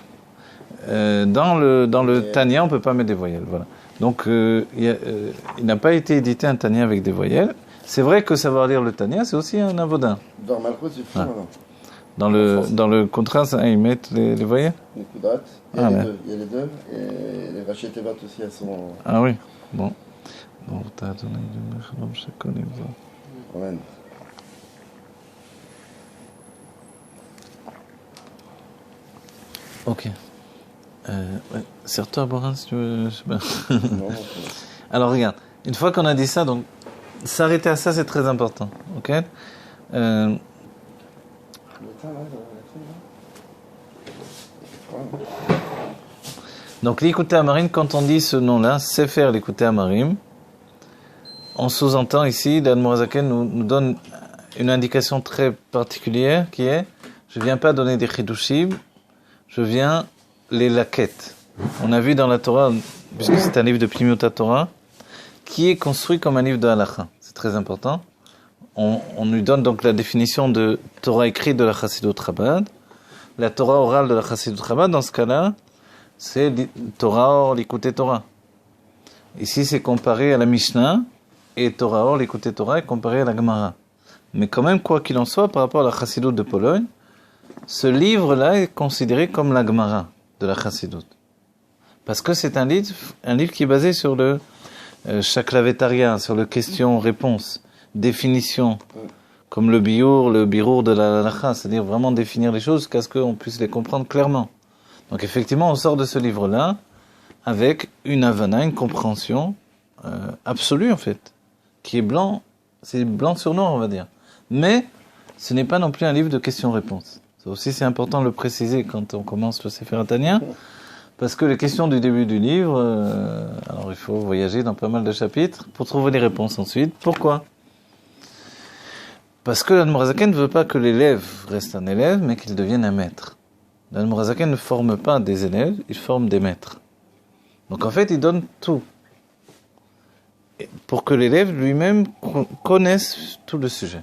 Dans le Tania, on ne peut pas mettre des voyelles. Voilà. Donc, il n'a pas été édité un Tania avec des voyelles. C'est vrai que savoir lire le Tania, c'est aussi un avodin. Dans Malchut, c'est fou, dans le contrat, ils mettent les voyelles. Les Kudat, il y a les deux, et les Raché Tevat aussi, elles sont... Ah oui, bon. Bon, t'as donné du Mechlam, je connais pas. Amen. Ok. Ouais. Serre-toi à boire un, si tu veux. Je sais pas. Non, alors regarde, une fois qu'on a dit ça, donc s'arrêter à ça, c'est très important. Ok. Donc l'écouter Amarim, quand on dit ce nom-là, c'est faire l'écouter Amarim. On sous-entend ici, l'Admorazaken nous donne une indication très particulière qui est, je viens pas donner des chidushim, je viens les laquettes. On a vu dans la Torah, puisque c'est un livre de Pnimiut Torah, qui est construit comme un livre de halakha. C'est très important. On lui donne donc la définition de Torah écrite de la Chassidut Rabat. La Torah orale de la Chassidut Rabat, dans ce cas-là, c'est Torah or l'écouter Torah. Ici, c'est comparé à la Mishnah, et Torah or l'écouter Torah est comparé à la Gemara. Mais quand même, quoi qu'il en soit, par rapport à la Chassidut de Pologne, ce livre-là est considéré comme la Gemara de la Chassidut. Parce que c'est un livre qui est basé sur le Shaklavetariat, sur le question-réponse, définition, comme le birour de la halakha, c'est-à-dire vraiment définir les choses jusqu'à ce qu'on puisse les comprendre clairement. Donc effectivement, on sort de ce livre-là avec une havana, une compréhension absolue en fait, qui est blanc, c'est blanc sur noir on va dire. Mais ce n'est pas non plus un livre de questions-réponses. Ça aussi c'est important de le préciser quand on commence le Sefer Tanya, parce que les questions du début du livre, alors il faut voyager dans pas mal de chapitres pour trouver les réponses ensuite. Pourquoi ? Parce que l'Admorazaken ne veut pas que l'élève reste un élève, mais qu'il devienne un maître. L'Admorazaken ne forme pas des élèves, il forme des maîtres. Donc en fait, il donne tout. pour que l'élève lui-même connaisse tout le sujet.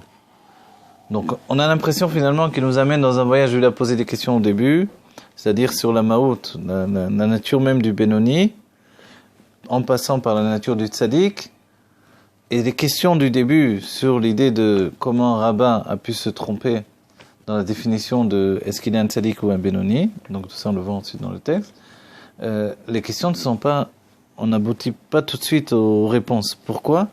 Donc, on a l'impression finalement qu'il nous amène dans un voyage où il a posé des questions au début, c'est-à-dire sur la Maout, la nature même du Benoni, en passant par la nature du Tzadik, et les questions du début sur l'idée de comment un rabbin a pu se tromper dans la définition de est-ce qu'il est un Tzadik ou un Benoni, donc tout ça on le voit ensuite dans le texte, les questions ne sont pas, on n'aboutit pas tout de suite aux réponses. Pourquoi ?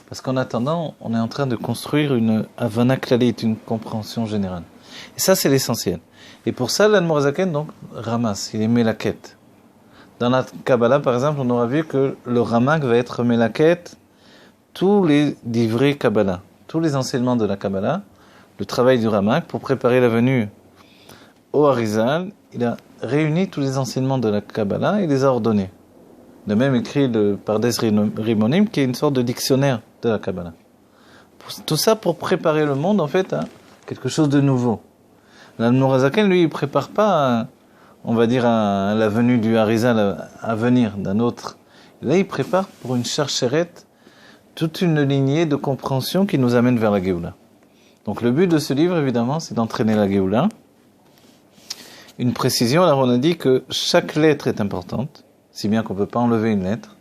Parce qu'en attendant, on est en train de construire une Havana Klalit, une compréhension générale. Et ça, c'est l'essentiel. Et pour ça, l'Admor HaZaken, donc, ramasse, il est Melaket. Dans la Kabbalah, par exemple, on aura vu que le Ramak va être Melaket, tous les divrei Kabbalah, tous les enseignements de la Kabbalah, le travail du Ramak, pour préparer la venue au Harizal, il a réuni tous les enseignements de la Kabbalah et les a ordonnés. De même écrit le Pardes Rimonim, qui est une sorte de dictionnaire de la Kabbalah. Tout ça pour préparer le monde, en fait, à quelque chose de nouveau. L'Admor HaZaken, lui, il prépare pas, on va dire, à la venue du Harizal à venir d'un autre. Là, il prépare pour une cherchérette toute une lignée de compréhension qui nous amène vers la Géoula. Donc le but de ce livre, évidemment, c'est d'entraîner la Géoula. Une précision, alors on a dit que chaque lettre est importante, si bien qu'on ne peut pas enlever une lettre.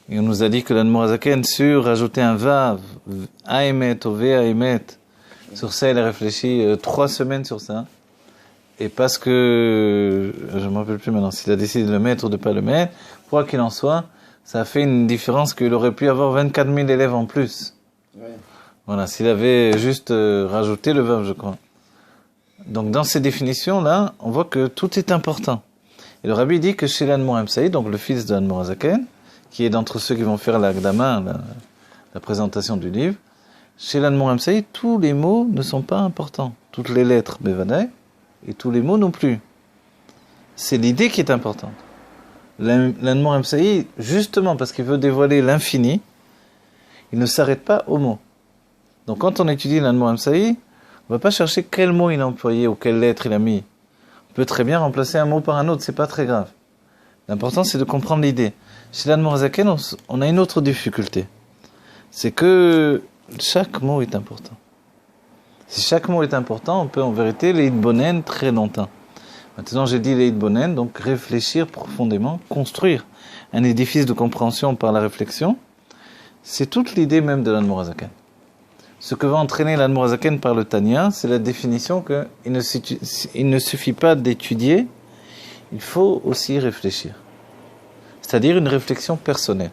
Et on nous a dit que l'Admor HaZaken, sur rajouter un Vav, Aemet, Ove Aemet, sur ça, il a réfléchi 3 semaines sur ça. Et parce que, je ne me rappelle plus maintenant, s'il a décidé de le mettre ou de ne pas le mettre, quoi qu'il en soit, ça a fait une différence qu'il aurait pu avoir 24 000 élèves en plus. Ouais. Voilà, s'il avait juste rajouté le Vav, je crois. Donc dans ces définitions-là, on voit que tout est important. Et le Rabbi dit que chez l'Admor Haim-Saïd, donc le fils de l'Admor HaZaken, qui est d'entre ceux qui vont faire l'Akdama, la présentation du livre, chez l'Admor Haim-Saïd, tous les mots ne sont pas importants. Toutes les lettres, Bevadai, et tous les mots non plus. C'est l'idée qui est importante. L'Admor Haim-Saïd, justement parce qu'il veut dévoiler l'infini, il ne s'arrête pas aux mots. Donc quand on étudie l'Admor Haim-Saïd, on ne va pas chercher quel mot il a employé ou quelle lettre il a mis. On peut très bien remplacer un mot par un autre, c'est pas très grave. L'important, c'est de comprendre l'idée. Chez l'Admor HaZaken, on a une autre difficulté. C'est que chaque mot est important. Si chaque mot est important, on peut en vérité l'Eidbonen très longtemps. Maintenant, j'ai dit l'Eidbonen, donc réfléchir profondément, construire un édifice de compréhension par la réflexion, c'est toute l'idée même de l'Admor HaZaken. Ce que va entraîner l'Admor HaZaken par le Tanya, c'est la définition qu'il ne suffit pas d'étudier, il faut aussi réfléchir. C'est-à-dire une réflexion personnelle.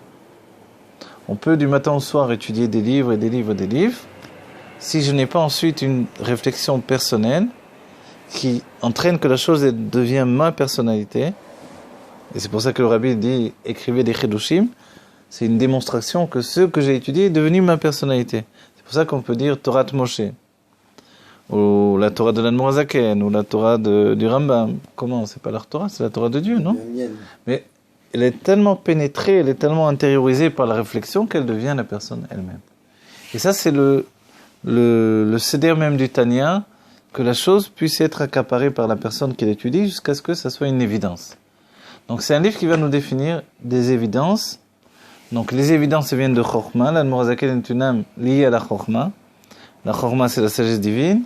On peut du matin au soir étudier des livres et des livres et des livres. Si je n'ai pas ensuite une réflexion personnelle qui entraîne que la chose devient ma personnalité, et c'est pour ça que le Rabbi dit écrivez des Chidushim, c'est une démonstration que ce que j'ai étudié est devenu ma personnalité. C'est pour ça qu'on peut dire Torah Moshe, ou la Torah de l'Admor HaZaken, ou la Torah du Rambam. Comment ? C'est pas la Torah, c'est la Torah de Dieu, non ? Mais elle est tellement pénétrée, elle est tellement intériorisée par la réflexion qu'elle devient la personne elle-même. Et ça, c'est le céder même du Tanya, que la chose puisse être accaparée par la personne qui l'étudie jusqu'à ce que ça soit une évidence. Donc c'est un livre qui va nous définir des évidences. Donc les évidences viennent de Chokhmah. L'Admor HaZaken est une âme liée à la Chokhmah. La Chokhmah, c'est la sagesse divine.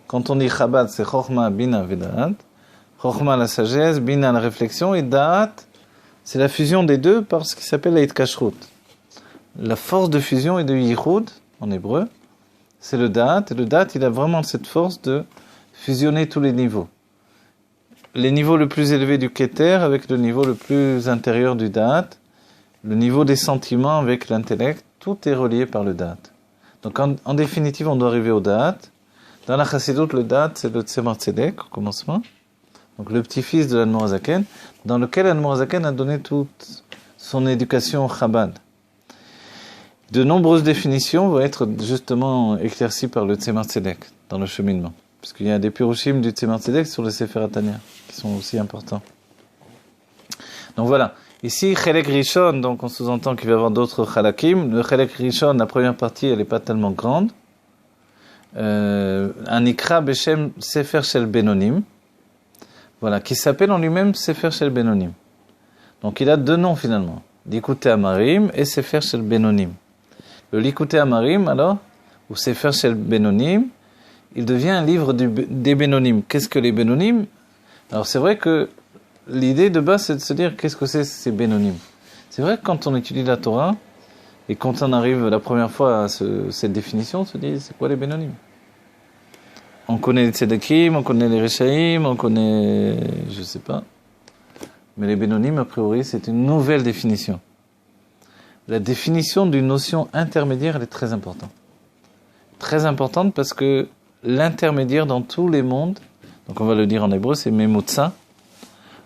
Quand on dit Chabad, c'est Chokhmah, Bina, Vedat. Chokhmah, la sagesse, Bina, la réflexion, et Da'at, c'est la fusion des deux par ce qui s'appelle la Hitkashrut. La force de fusion et de Yichud, en hébreu, c'est le Da'at. Et le Da'at, il a vraiment cette force de fusionner tous les niveaux. Les niveaux le plus élevés du Keter avec le niveau le plus intérieur du Da'at, le niveau des sentiments avec l'intellect, tout est relié par le Da'at. Donc en définitive, on doit arriver au Da'at. Dans la Chassidut, le Da'at, c'est le Tzemar Tzedek, au commencement. Donc le petit-fils de l'Admor HaZaken, dans lequel l'Admor HaZaken a donné toute son éducation Chabad. De nombreuses définitions vont être justement éclaircies par le Tzemar Tzedek, dans le cheminement. Parce qu'il y a des Pirushim du Tzemar Tzedek sur le Sefer HaTanya, qui sont aussi importants. Donc voilà. Ici, Chelek Rishon, donc on sous-entend qu'il va y avoir d'autres Chalakim. Le Chelek Rishon, la première partie, elle n'est pas tellement grande. Un Ikra Beshem Sefer Shel Benonim. Voilà, qui s'appelle en lui-même Sefer Shel Benonim. Donc il a 2 noms finalement. Likutei Amarim et Sefer Shel Benonim. Le Likutei Amarim, alors, ou Sefer Shel Benonim, il devient un livre des Benonim. Qu'est-ce que les Benonim? Alors c'est vrai que l'idée de base, c'est de se dire qu'est-ce que c'est ces Benonim. C'est vrai que quand on étudie la Torah, et quand on arrive la première fois à cette définition, on se dit c'est quoi les Benonim? On connaît les Tzedakim, on connaît les Rechaim, on connaît, je sais pas. Mais les Benonim, a priori, c'est une nouvelle définition. La définition d'une notion intermédiaire, elle est très importante. Très importante parce que l'intermédiaire dans tous les mondes, donc on va le dire en hébreu, c'est Memutsa.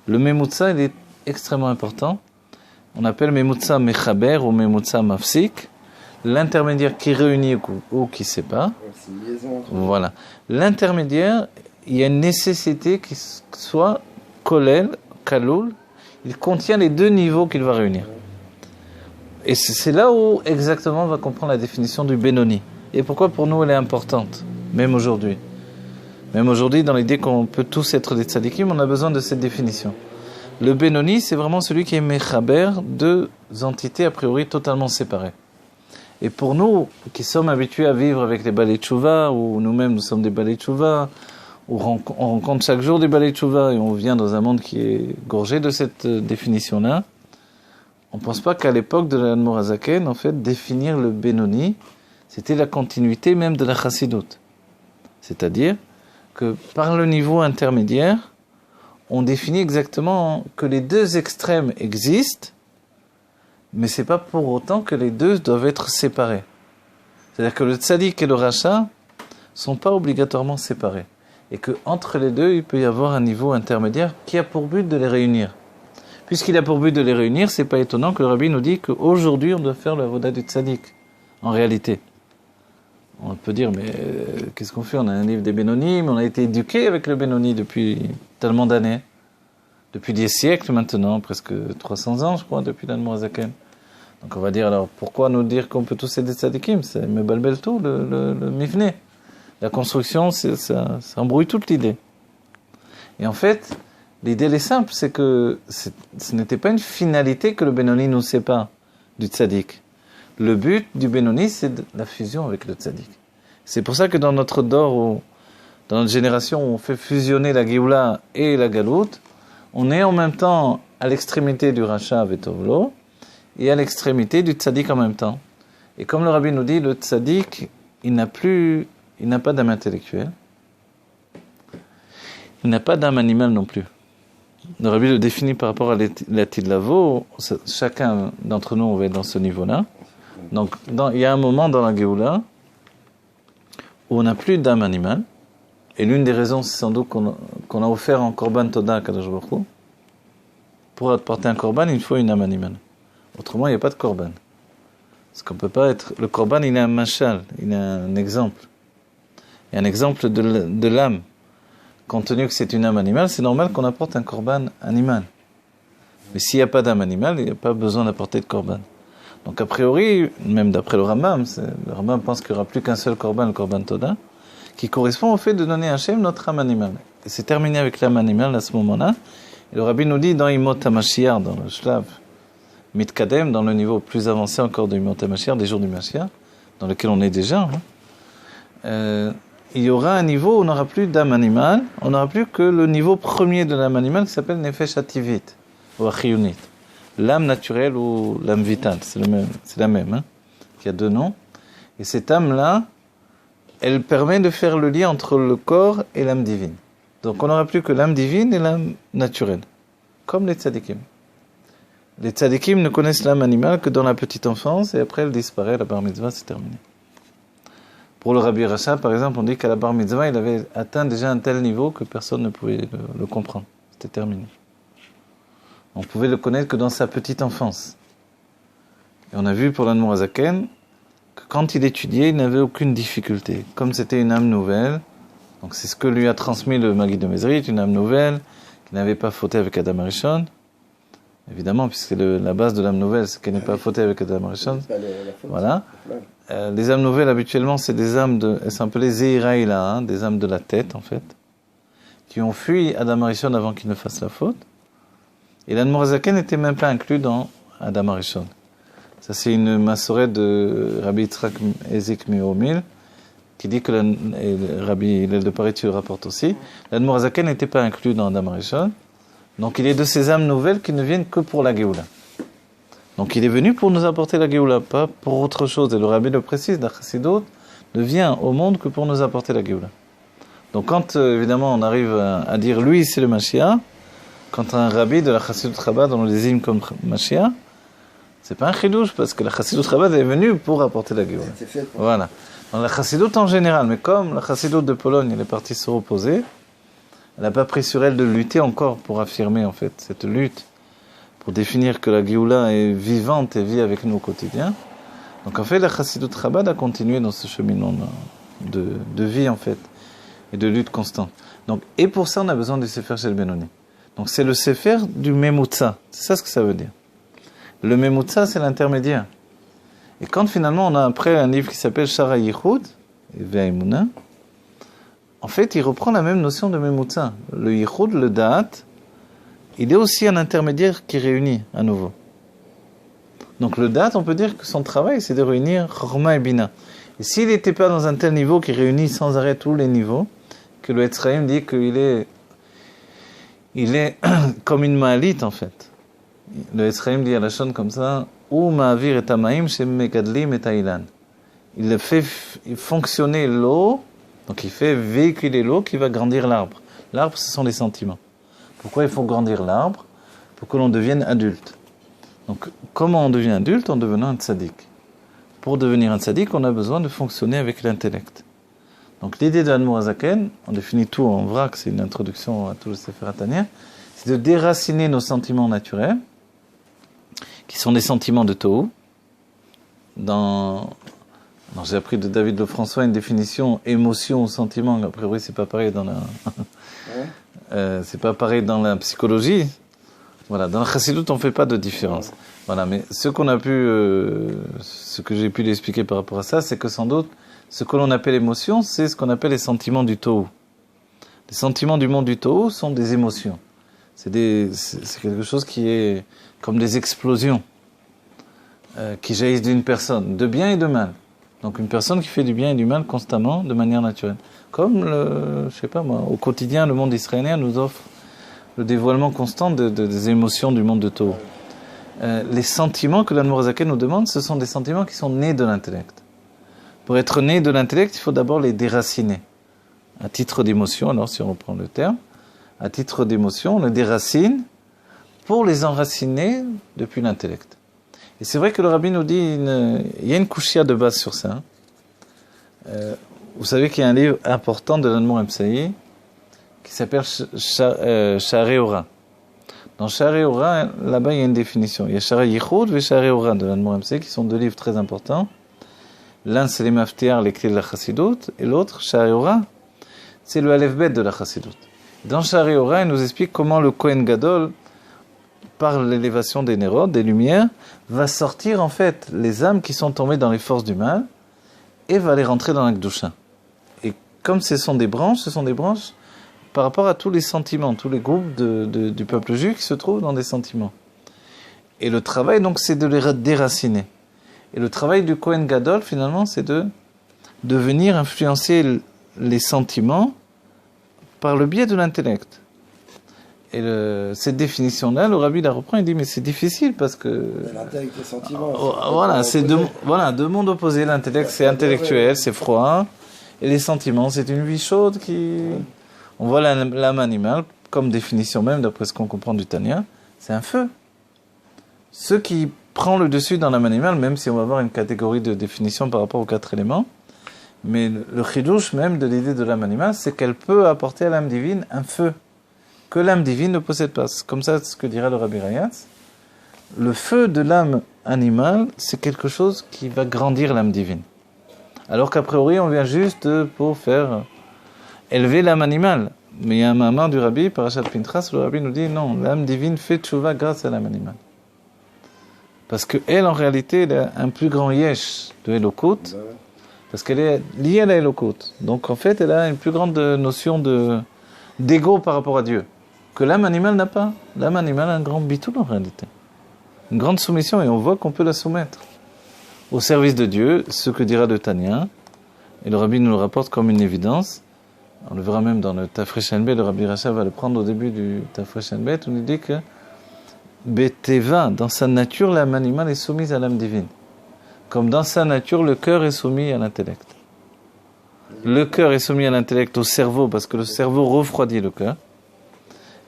Le Memutsa, il est extrêmement important. On appelle Memutsa Mechaber ou Memutsa Mafsik. L'intermédiaire qui réunit ou qui sépare. C'est une liaison. Voilà. L'intermédiaire, il y a une nécessité qu'il soit Kolel, Kaloul. Il contient les deux niveaux qu'il va réunir. Et c'est là où exactement on va comprendre la définition du Benoni. Et pourquoi pour nous elle est importante, même aujourd'hui. Même aujourd'hui, dans l'idée qu'on peut tous être des tzadikim, on a besoin de cette définition. Le Benoni, c'est vraiment celui qui est mechaber, deux entités a priori totalement séparées. Et pour nous, qui sommes habitués à vivre avec les balei tchouva, ou nous-mêmes nous sommes des balei tchouva, où on rencontre chaque jour des balei tchouva, et on vient dans un monde qui est gorgé de cette définition-là, on ne pense pas qu'à l'époque de l'Admor HaZaken, en fait, définir le Benoni, c'était la continuité même de la Chassidut. C'est-à-dire que par le niveau intermédiaire, on définit exactement que les deux extrêmes existent, mais c'est pas pour autant que les deux doivent être séparés. C'est-à-dire que le tzaddik et le rachat sont pas obligatoirement séparés. Et que entre les deux, il peut y avoir un niveau intermédiaire qui a pour but de les réunir. Puisqu'il a pour but de les réunir, c'est pas étonnant que le rabbi nous dit qu'aujourd'hui, on doit faire le avoda du tzaddik. En réalité. On peut dire, mais qu'est-ce qu'on fait? On a un livre des Bénonim, on a été éduqué avec le Bénoni depuis tellement d'années. Depuis des siècles maintenant, presque 300 ans, je crois, depuis l'Admor HaZaken. Donc on va dire, alors, pourquoi nous dire qu'on peut tous être des tzadikim? Ça me balbelle tout, le mifné. La construction, ça embrouille toute l'idée. Et en fait, l'idée, elle est simple, c'est que ce n'était pas une finalité que le Bénoni nous sépare du tzadik. Le but du Benoni, c'est la fusion avec le tzaddik. C'est pour ça que dans notre dor, dans notre génération, on fait fusionner la Géoula et la Galout. On est en même temps à l'extrémité du Racha Vetovlo et à l'extrémité du tzaddik en même temps. Et comme le rabbi nous dit, le tzaddik, il n'a pas d'âme intellectuelle. Il n'a pas d'âme animale non plus. Le rabbi le définit par rapport à l'Atid Lavo. Chacun d'entre nous, on va être dans ce niveau-là. Donc, il y a un moment dans la Géoula où on n'a plus d'âme animale. Et l'une des raisons, c'est sans doute qu'on a offert en Korban Toda à Kadosh Baruch Hu. Pour apporter un Korban, il faut une âme animale. Autrement, il n'y a pas de Korban. Parce qu'on peut pas être... Le Korban, il est un machal, il est un exemple. Il y a un exemple de l'âme. Compte tenu que c'est une âme animale, c'est normal qu'on apporte un Korban animal. Mais s'il n'y a pas d'âme animale, il n'y a pas besoin d'apporter de Korban. Donc a priori, même d'après le Rambam pense qu'il n'y aura plus qu'un seul Korban, le Korban Toda, qui correspond au fait de donner à Hachem notre âme animale. Et c'est terminé avec l'âme animale à ce moment-là. Et le Rabbi nous dit dans Imot HaMashiach, dans le Shlav Mitkadem, dans le niveau plus avancé encore de Imot HaMashiach, des jours du Mashiach, dans lequel on est déjà, il y aura un niveau où on n'aura plus d'âme animale, on n'aura plus que le niveau premier de l'âme animale qui s'appelle Nefesh Hativit, ou Achiyunit. L'âme naturelle ou l'âme vitale, c'est la même, qui a deux noms. Et cette âme-là, elle permet de faire le lien entre le corps et l'âme divine. Donc on n'aura plus que l'âme divine et l'âme naturelle, comme les tzadikim. Les tzadikim ne connaissent l'âme animale que dans la petite enfance, et après elle disparaît, la bar mitzvah, c'est terminé. Pour le Rabbi Racha, par exemple, on dit qu'à la bar mitzvah, il avait atteint déjà un tel niveau que personne ne pouvait le comprendre. C'était terminé. On pouvait le connaître que dans sa petite enfance. Et on a vu pour l'Admor HaZaken que quand il étudiait, il n'avait aucune difficulté. Comme c'était une âme nouvelle, donc c'est ce que lui a transmis le Maggid de Mezrit, une âme nouvelle, qui n'avait pas fauté avec Adam Arishon. Évidemment, puisque la base de l'âme nouvelle, c'est qu'elle n'est pas fautée avec Adam Arishon. Voilà. Les âmes nouvelles, habituellement, c'est des âmes elles sont appelées Zeiraïla, des âmes de la tête, en fait, qui ont fui Adam Arishon avant qu'il ne fasse la faute. Et l'Admor HaZaken n'était même pas inclus dans Adam Arishon. Ça, c'est une massorette de Rabbi Yitzhak Ezik Me'omil, qui dit que le Rabbi Hillel de Paris le rapporte aussi. L'Admor Hazaken n'était pas inclus dans Adam Arishon. Donc il est de ces âmes nouvelles qui ne viennent que pour la Géoula. Donc il est venu pour nous apporter la Géoula, pas pour autre chose. Et le Rabbi le précise, la Chassidut ne vient au monde que pour nous apporter la Géoula. Donc quand évidemment on arrive à dire lui c'est le Mashiach, quand un Rabbi de la Chassidut Chabad on le désigne comme Mashiach, c'est pas un chidouche parce que la Chassidut Chabad est venue pour apporter la Géoula. Voilà. Dans la Chassidut en général, mais comme la Chassidut de Pologne elle est partie se reposer, elle n'a pas pris sur elle de lutter encore pour affirmer en fait cette lutte, pour définir que la Géoula est vivante et vit avec nous au quotidien. Donc en fait la Chassidut Chabad a continué dans ce cheminement de vie en fait, et de lutte constante. Donc, et pour ça on a besoin du Sefer Shel Benoni. Donc c'est le Sefer du Memutza, c'est ça ce que ça veut dire. Le Memutza c'est l'intermédiaire. Et quand finalement on a après un livre qui s'appelle Shara Yichud, et Ve'aimuna, en fait, il reprend la même notion de Memutza. Le Yichud, le Da'at, il est aussi un intermédiaire qui réunit à nouveau. Donc le Da'at, on peut dire que son travail, c'est de réunir Chorma et Bina. Et s'il n'était pas dans un tel niveau qui réunit sans arrêt tous les niveaux, que le Etzraïm dit qu'il est comme une ma'alit en fait. Le Etzraïm dit à la chaîne comme ça, ou ma'avir et amaim chez megadlim et ailan. Il fait fonctionner l'eau. Donc il fait véhiculer l'eau qui va grandir l'arbre. L'arbre, ce sont les sentiments. Pourquoi il faut grandir l'arbre? Pour que l'on devienne adulte. Donc comment on devient adulte? En devenant un tzaddik. Pour devenir un tzaddik, on a besoin de fonctionner avec l'intellect. Donc l'idée de l'Admor Hazaken, on définit tout en vrac, c'est une introduction à tout le Sefer HaTanya, c'est de déraciner nos sentiments naturels, qui sont des sentiments de Tohu. J'ai appris de David Lefrançois une définition émotion ou sentiment. A priori, c'est pas pareil dans c'est pas pareil dans la psychologie. Voilà, dans la Chassidut, on fait pas de différence. Voilà, mais ce que j'ai pu lui expliquer par rapport à ça, c'est que sans doute, ce que l'on appelle émotion, c'est ce qu'on appelle les sentiments du Tohu. Les sentiments du monde du Tohu sont des émotions. C'est quelque chose qui est comme des explosions qui jaillissent d'une personne, de bien et de mal. Donc une personne qui fait du bien et du mal constamment, de manière naturelle. Comme, je sais pas moi, au quotidien, le monde israélien nous offre le dévoilement constant des émotions du monde de Tohu. Les sentiments que l'Admor Hazaken nous demande, ce sont des sentiments qui sont nés de l'intellect. Pour être né de l'intellect, il faut d'abord les déraciner. À titre d'émotion, alors si on reprend le terme, à titre d'émotion, on les déracine pour les enraciner depuis l'intellect. Et c'est vrai que le Rabbi nous dit, il y a une kouchia de base sur ça. Vous savez qu'il y a un livre important de l'Admor Hazaken qui s'appelle Sha'arei Ora. Dans Sha'arei Ora, là-bas, il y a une définition. Il y a Sha'arei Yichud et Sha'arei Ora de l'Admor Hazaken, qui sont deux livres très importants. L'un, c'est les Maftiar, les clés de la Chassidut, et l'autre, Sha'arei Ora, c'est le Aleph Bet de la Chassidut. Dans Sha'arei Ora, il nous explique comment le Kohen Gadol, par l'élévation des Nérot, des lumières, va sortir en fait les âmes qui sont tombées dans les forces du mal et va les rentrer dans la Kedusha. Et comme ce sont des branches par rapport à tous les sentiments, tous les groupes du peuple juif qui se trouvent dans des sentiments. Et le travail, donc, c'est de les déraciner. Et le travail du Kohen Gadol, finalement, c'est de venir influencer les sentiments par le biais de l'intellect. Et cette définition-là, le Rabbi la reprend, il dit, mais c'est difficile parce que... L'intellect et les sentiments. Voilà, c'est deux mondes opposés. L'intellect, c'est intellectuel, c'est froid. Et les sentiments, c'est une vie chaude qui... On voit l'âme animale, comme définition même, d'après ce qu'on comprend du Tanya, c'est un feu. Ce qui prend le dessus dans l'âme animale, même si on va avoir une catégorie de définition par rapport aux 4 éléments, mais le chidouche même de l'idée de l'âme animale, c'est qu'elle peut apporter à l'âme divine un feu que l'âme divine ne possède pas. C'est comme ça ce que dira le Rabbi Rayatz. Le feu de l'âme animale, c'est quelque chose qui va grandir l'âme divine. Alors qu'a priori, on vient juste pour faire élever l'âme animale. Mais il y a un mamar du Rabbi, Parashat Pintras, le Rabbi nous dit non, l'âme divine fait tchouva grâce à l'âme animale. Parce qu'elle, en réalité, elle a un plus grand yesh de Elokut, parce qu'elle est liée à la Elokut. Donc en fait, elle a une plus grande notion d'ego par rapport à Dieu, que l'âme animale n'a pas. L'âme animale a un grand bitoul en réalité. une grande soumission, et on voit qu'on peut la soumettre au service de Dieu, ce que dira le Tanya, et le Rabbi nous le rapporte comme une évidence. On le verra même dans le Tafresh Enbet, le Rabbi Racha va le prendre au début du Tafresh Enbet, où il dit que Beteva, dans sa nature, l'âme animale est soumise à l'âme divine. Comme dans sa nature, le cœur est soumis à l'intellect. Le cœur est soumis à l'intellect, au cerveau, parce que le cerveau refroidit le cœur.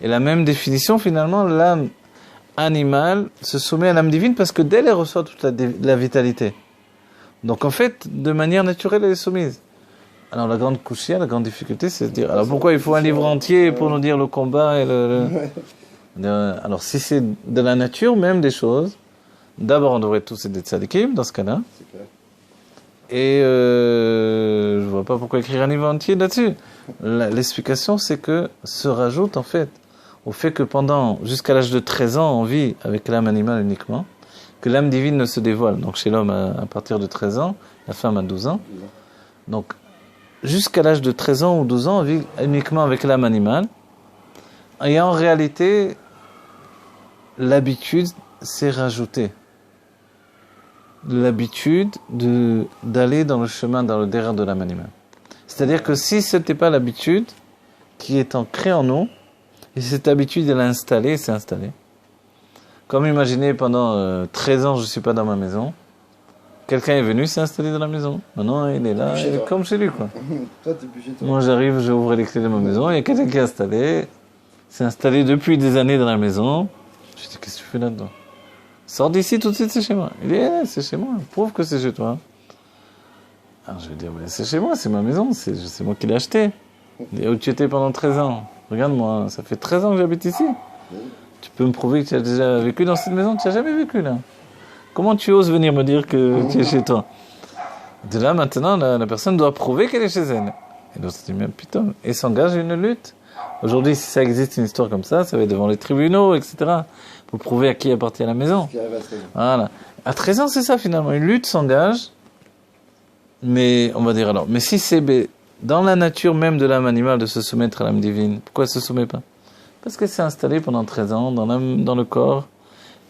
Et la même définition, finalement, l'âme animale se soumet à l'âme divine, parce que d'elle, elle reçoit toute la vitalité. Donc en fait, de manière naturelle, elle est soumise. Alors la grande couchia, la grande difficulté, c'est de dire, alors pourquoi il faut un livre entier pour nous dire le combat et alors si c'est de la nature, même des choses, d'abord on devrait tous être des tzadikim, dans ce cas-là. Et je vois pas pourquoi écrire un livre entier là-dessus. L'explication, c'est que se rajoute en fait au fait que jusqu'à l'âge de 13 ans, on vit avec l'âme animale uniquement, que l'âme divine ne se dévoile. Donc chez l'homme à partir de 13 ans, la femme à 12 ans. Donc jusqu'à l'âge de 13 ans ou 12 ans, on vit uniquement avec l'âme animale. Et en réalité, l'habitude s'est rajoutée. L'habitude d'aller dans le chemin, dans le derrière de l'âme animale. C'est-à-dire que si ce n'était pas l'habitude qui est ancrée en nous, et cette habitude, elle s'est installée. Comme imaginez, pendant 13 ans, je ne suis pas dans ma maison. Quelqu'un est venu, s'est installé dans la maison. Maintenant, il est là, il est comme chez lui, quoi. Toi, t'es plus chez toi. Moi, j'arrive, j'ouvre les clés de ma maison, il y a quelqu'un qui est installé. S'est installé depuis des années dans la maison. Je dis, qu'est-ce que tu fais là-dedans? Sors d'ici tout de suite, c'est chez moi. Il dit, c'est chez moi, prouve que c'est chez toi. Alors je vais dire, mais c'est chez moi, c'est ma maison, c'est moi qui l'ai acheté. Il dit, où tu étais pendant 13 ans? Regarde-moi, ça fait 13 ans que j'habite ici. Tu peux me prouver que tu as déjà vécu dans cette maison? Tu n'as jamais vécu là. Comment tu oses venir me dire que tu es chez toi? De là, maintenant, la personne doit prouver qu'elle est chez elle. Et l'autre dit, mais putain, et s'engage une lutte. Aujourd'hui, si ça existe une histoire comme ça va être devant les tribunaux, etc. Pour prouver à qui appartient la maison. Voilà. À 13 ans, c'est ça finalement. Une lutte s'engage. Mais, on va dire alors, mais si c'est dans la nature même de l'âme animale de se soumettre à l'âme divine, pourquoi elle ne se soumet pas? Parce qu'elle s'est installée pendant 13 ans dans le corps.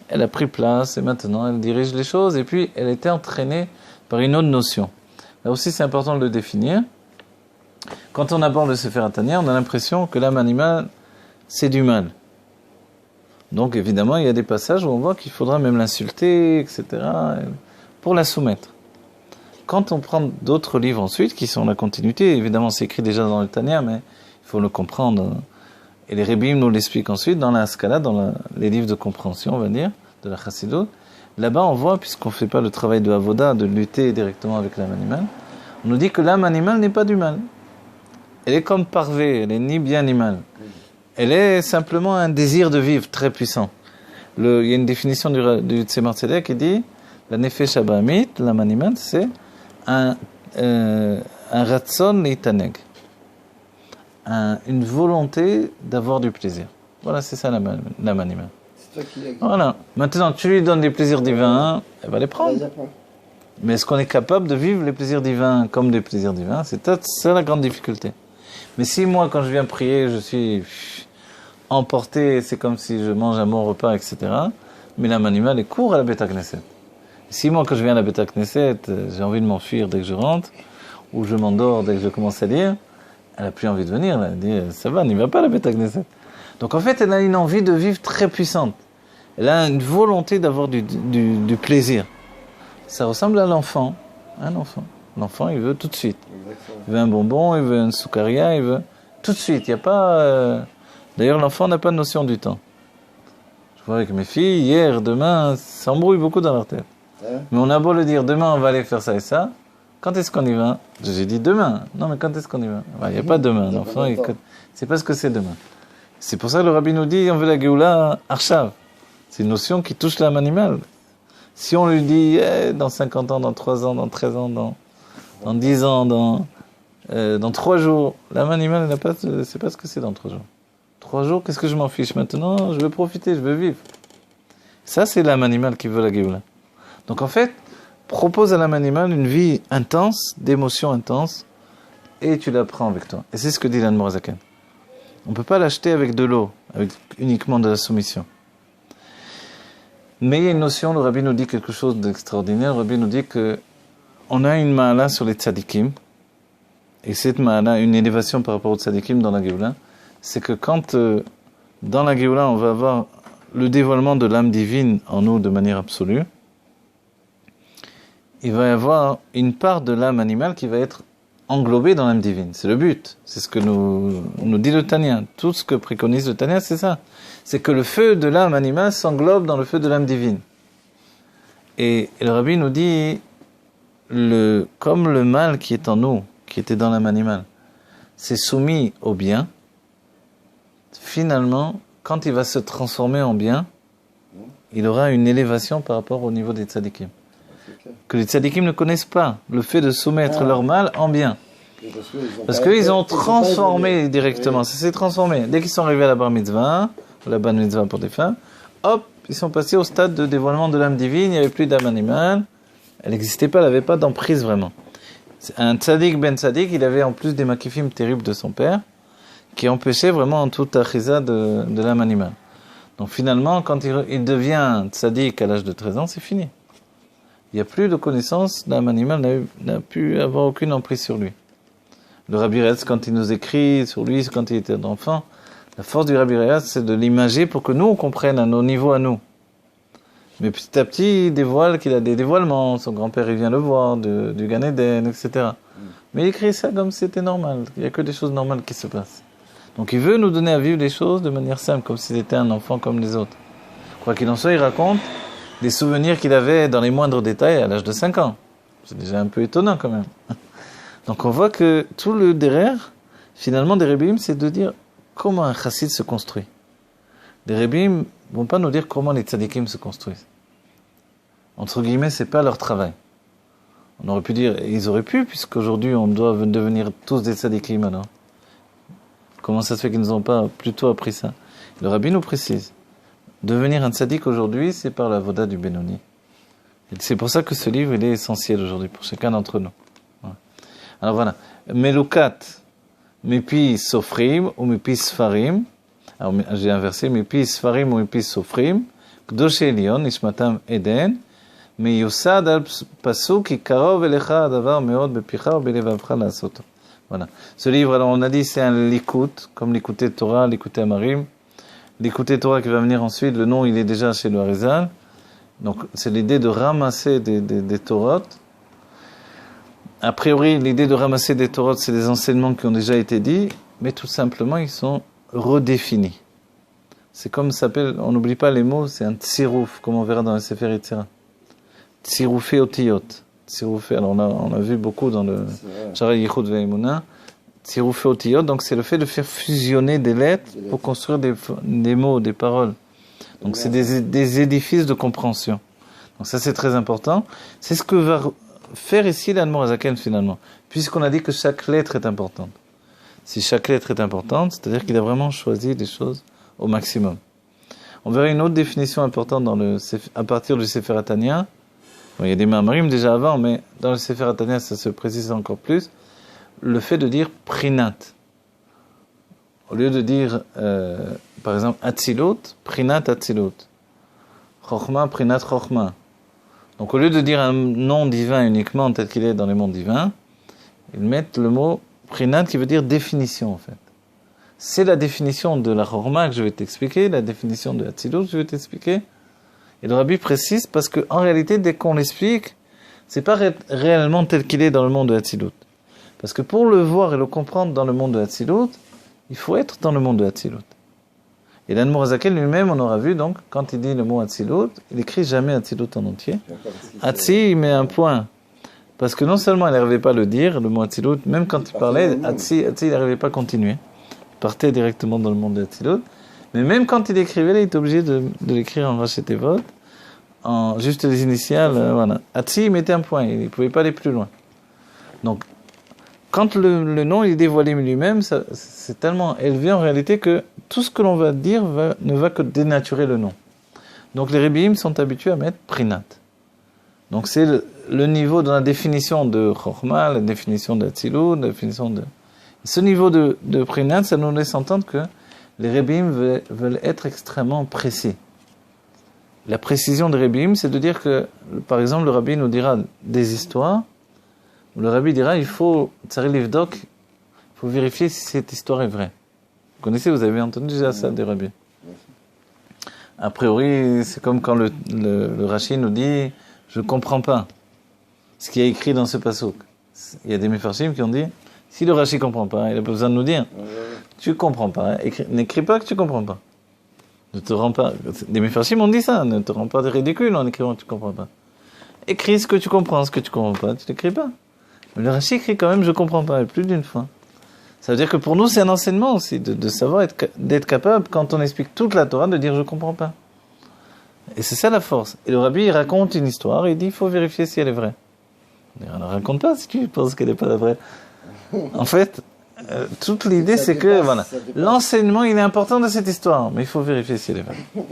Elle a pris place et maintenant elle dirige les choses. Et puis, elle était entraînée par une autre notion. Là aussi, c'est important de le définir. Quand on aborde le Sefer Tanya, on a l'impression que l'âme animale, c'est du mal. Donc évidemment, il y a des passages où on voit qu'il faudra même l'insulter, etc., pour la soumettre. Quand on prend d'autres livres ensuite, qui sont la continuité, évidemment c'est écrit déjà dans le Tanya, mais il faut le comprendre. Et les Rebbeim nous l'expliquent ensuite dans la Haskalah, les livres de compréhension, on va dire, de la Chassidut. Là-bas, on voit, puisqu'on ne fait pas le travail de Avoda, de lutter directement avec l'âme animale, on nous dit que l'âme animale n'est pas du mal. Elle est comme parvée, elle n'est ni bien ni mal. Elle est simplement un désir de vivre très puissant. Il y a une définition du Tzemar Tzedek qui dit la nefesh abahamit, l'âme animale, c'est un ratson leitaneg, une volonté d'avoir du plaisir. Voilà, c'est ça l'âme animale. C'est toi qui l'as. Voilà. Maintenant, tu lui donnes des plaisirs divins, elle va les prendre. Mais est-ce qu'on est capable de vivre les plaisirs divins comme des plaisirs divins? C'est la grande difficulté. Mais si moi, quand je viens prier, je suis emporté, c'est comme si je mange un bon repas, etc. Mais l'âme animale est court à la Beta Knesset. Si moi, quand je viens à la Beta Knesset, j'ai envie de m'enfuir dès que je rentre, ou je m'endors dès que je commence à lire, elle n'a plus envie de venir. Elle dit, ça va, n'y va pas à la Beta Knesset. Donc en fait, elle a une envie de vivre très puissante. Elle a une volonté d'avoir du plaisir. Ça ressemble à l'enfant. Un enfant. L'enfant, il veut tout de suite. Exactement. Il veut un bonbon, il veut une soukaria, il veut tout de suite. Il n'y a pas. D'ailleurs, l'enfant n'a pas de notion du temps. Je vois avec mes filles, hier, demain, ça s'embrouille beaucoup dans leur tête. Mais on a beau le dire, demain on va aller faire ça et ça. Quand est-ce qu'on y va? J'ai dit demain. Non, mais quand est-ce qu'on y va? Il n'y a pas demain. L'enfant, il ne sait pas ce que c'est demain. C'est pour ça que le Rabbi nous dit, on veut la Géoula Arshav. C'est une notion qui touche l'âme animale. Si on lui dit, dans 50 ans, dans 3 ans, dans 13 ans, dans 10 ans, dans 3 jours, l'âme animale, elle ne sait pas ce que c'est dans 3 jours. 3 jours, qu'est-ce que je m'en fiche maintenant? Je veux profiter, je veux vivre. Ça, c'est l'âme animale qui veut la Géoula. Donc en fait, propose à l'âme animale une vie intense, d'émotions intenses, et tu la prends avec toi. Et c'est ce que dit l'Admor HaZaken. On ne peut pas l'acheter avec de l'eau, avec uniquement de la soumission. Mais il y a une notion, le Rabbi nous dit quelque chose d'extraordinaire. Le Rabbi nous dit que on a une ma'ala sur les tzadikim, et cette ma'ala, une élévation par rapport aux tzadikim dans la Géoula, c'est que quand dans la Géoula, on va avoir le dévoilement de l'âme divine en nous de manière absolue, il va y avoir une part de l'âme animale qui va être englobée dans l'âme divine. C'est le but. C'est ce que nous dit le Tanya. Tout ce que préconise le Tanya, c'est ça. C'est que le feu de l'âme animale s'englobe dans le feu de l'âme divine. Et le Rabbi nous dit, comme le mal qui est en nous, qui était dans l'âme animale, s'est soumis au bien, finalement, quand il va se transformer en bien, il aura une élévation par rapport au niveau des tzadikim. Que les tzadikim ne connaissent pas, le fait de soumettre leur mal en bien. Parce qu'ils ont transformé directement, ça s'est transformé. Dès qu'ils sont arrivés à la bar mitzvah, ou la bar mitzvah pour des femmes, hop, ils sont passés au stade de dévoilement de l'âme divine, il n'y avait plus d'âme animale, elle n'existait pas, elle n'avait pas d'emprise vraiment. Un tzadik ben tzadik, il avait en plus des makifim terribles de son père, qui empêchaient vraiment toute achiza de l'âme animale. Donc finalement, quand il devient tzadik à l'âge de 13 ans, c'est fini. Il n'y a plus de connaissance, l'âme animale n'a pu avoir aucune emprise sur lui. Le Rabbi Retz, quand il nous écrit sur lui, quand il était enfant, la force du Rabbi Retz, c'est de l'imager pour que nous, on comprenne à nos niveaux à nous. Mais petit à petit, il dévoile qu'il a des dévoilements, son grand-père, il vient le voir, du Gan Eden, etc. Mais il écrit ça comme si c'était normal, il n'y a que des choses normales qui se passent. Donc il veut nous donner à vivre les choses de manière simple, comme s'il était un enfant comme les autres. Quoi qu'il en soit, il raconte des souvenirs qu'il avait dans les moindres détails à l'âge de 5 ans. C'est déjà un peu étonnant quand même. Donc on voit que tout le derrière, finalement, des Rebbeim, c'est de dire comment un chassid se construit. Les Rebbeim ne vont pas nous dire comment les tzadikim se construisent. Entre guillemets, c'est pas leur travail. On aurait pu dire, ils auraient pu, puisqu'aujourd'hui on doit devenir tous des tzadikim alors. Comment ça se fait qu'ils nous ont pas plutôt appris ça? Le Rabbi nous précise. Devenir un tzaddik aujourd'hui, c'est par la voda du Benoni. Et c'est pour ça que ce livre, il est essentiel aujourd'hui, pour chacun d'entre nous. Voilà. Alors voilà. Melukat, mepi sofrim, ou mepi sfarim. Alors j'ai inversé, mepi sfarim ou mepi sofrim. Kdosh Elion, nishmatam Eden. Meyusad al pasuk, ki karov elecha adavar meod bepicha, ou belevavcha la'asoto. Voilà. Ce livre, alors on a dit, c'est un likout, comme l'écouter Torah, l'écouter Amarim. L'écouter Torah qui va venir ensuite, le nom il est déjà chez le Harizal. Donc c'est l'idée de ramasser des Torahs. A priori, l'idée de ramasser des Torahs, c'est des enseignements qui ont déjà été dits, mais tout simplement ils sont redéfinis. C'est comme ça s'appelle, on n'oublie pas les mots, c'est un tsirouf, comme on verra dans le Sefer Yetzirah. Tsiroufé otiyot. Tsiroufé, alors on a vu beaucoup dans le Shara Yichud Ve'emunah. Tsiroufé otiyot, donc c'est le fait de faire fusionner des lettres pour construire des mots, des paroles. Donc c'est des édifices de compréhension. Donc ça c'est très important. C'est ce que va faire ici l'Admor Hazaken finalement, puisqu'on a dit que chaque lettre est importante. Si chaque lettre est importante, c'est-à-dire qu'il a vraiment choisi des choses au maximum. On verra une autre définition importante à partir du Sefer Tanya. Bon, il y a des Ma'amarim déjà avant, mais dans le Sefer Tanya ça se précise encore plus. Le fait de dire prinat. Au lieu de dire, par exemple, atzilut, prinat atzilut. Chochma, prinat chochma. Donc au lieu de dire un nom divin uniquement tel qu'il est dans les mondes divins, ils mettent le mot prinat qui veut dire définition en fait. C'est la définition de la chochma que je vais t'expliquer, la définition de atzilut que je vais t'expliquer. Et le Rabbi précise parce qu'en réalité, dès qu'on l'explique, c'est pas réellement tel qu'il est dans le monde de atzilut. Parce que pour le voir et le comprendre dans le monde de Hatzilut, il faut être dans le monde de Hatzilut. Et l'Admor Hazaken lui-même, on aura vu, donc, quand il dit le mot Hatzilut, il écrit jamais Hatzilut en entier. Hatzi, il met un point. Parce que non seulement il n'arrivait pas à le dire, le mot Hatzilut, même quand il parlait, Hatzi, il n'arrivait pas à continuer. Il partait directement dans le monde de Hatzilut. Mais même quand il écrivait, il était obligé de l'écrire en Rashi Tevot, en juste les initiales, voilà. Hatzi, il mettait un point, il ne pouvait pas aller plus loin. Donc, quand le nom est dévoilé lui-même, c'est tellement élevé en réalité que tout ce que l'on va dire ne va que dénaturer le nom. Donc les Rebbeim sont habitués à mettre prinat. Donc c'est le niveau de la définition de Chochma, la définition de Hatzilut, la définition de... Ce niveau de prinat, ça nous laisse entendre que les Rebbeim veulent être extrêmement précis. La précision de Rebbeim, c'est de dire que, par exemple, le rabbi nous dira des histoires. Le rabbi dira, il faut vérifier si cette histoire est vraie. Vous connaissez, vous avez entendu déjà ça des rabbis. A priori, c'est comme quand le Rashi nous dit, je ne comprends pas ce qui est écrit dans ce passouk. Il y a des Mefarshim qui ont dit, si le Rashi ne comprend pas, il n'a pas besoin de nous dire, tu ne comprends pas, n'écris pas que tu ne comprends pas. Ne te rends pas. Des Mefarshim ont dit ça, ne te rends pas de ridicule en écrivant que tu ne comprends pas. Écris ce que tu comprends pas, tu n'écris pas. Mais le Rashi écrit quand même, je ne comprends pas, et plus d'une fois. Ça veut dire que pour nous, c'est un enseignement aussi, de savoir d'être capable, quand on explique toute la Torah, de dire je ne comprends pas. Et c'est ça la force. Et le rabbi, il raconte une histoire, et il dit il faut vérifier si elle est vraie. On ne raconte pas si tu penses qu'elle n'est pas vraie. En fait, toute l'idée, c'est que voilà, l'enseignement, il est important de cette histoire, mais il faut vérifier si elle est vraie.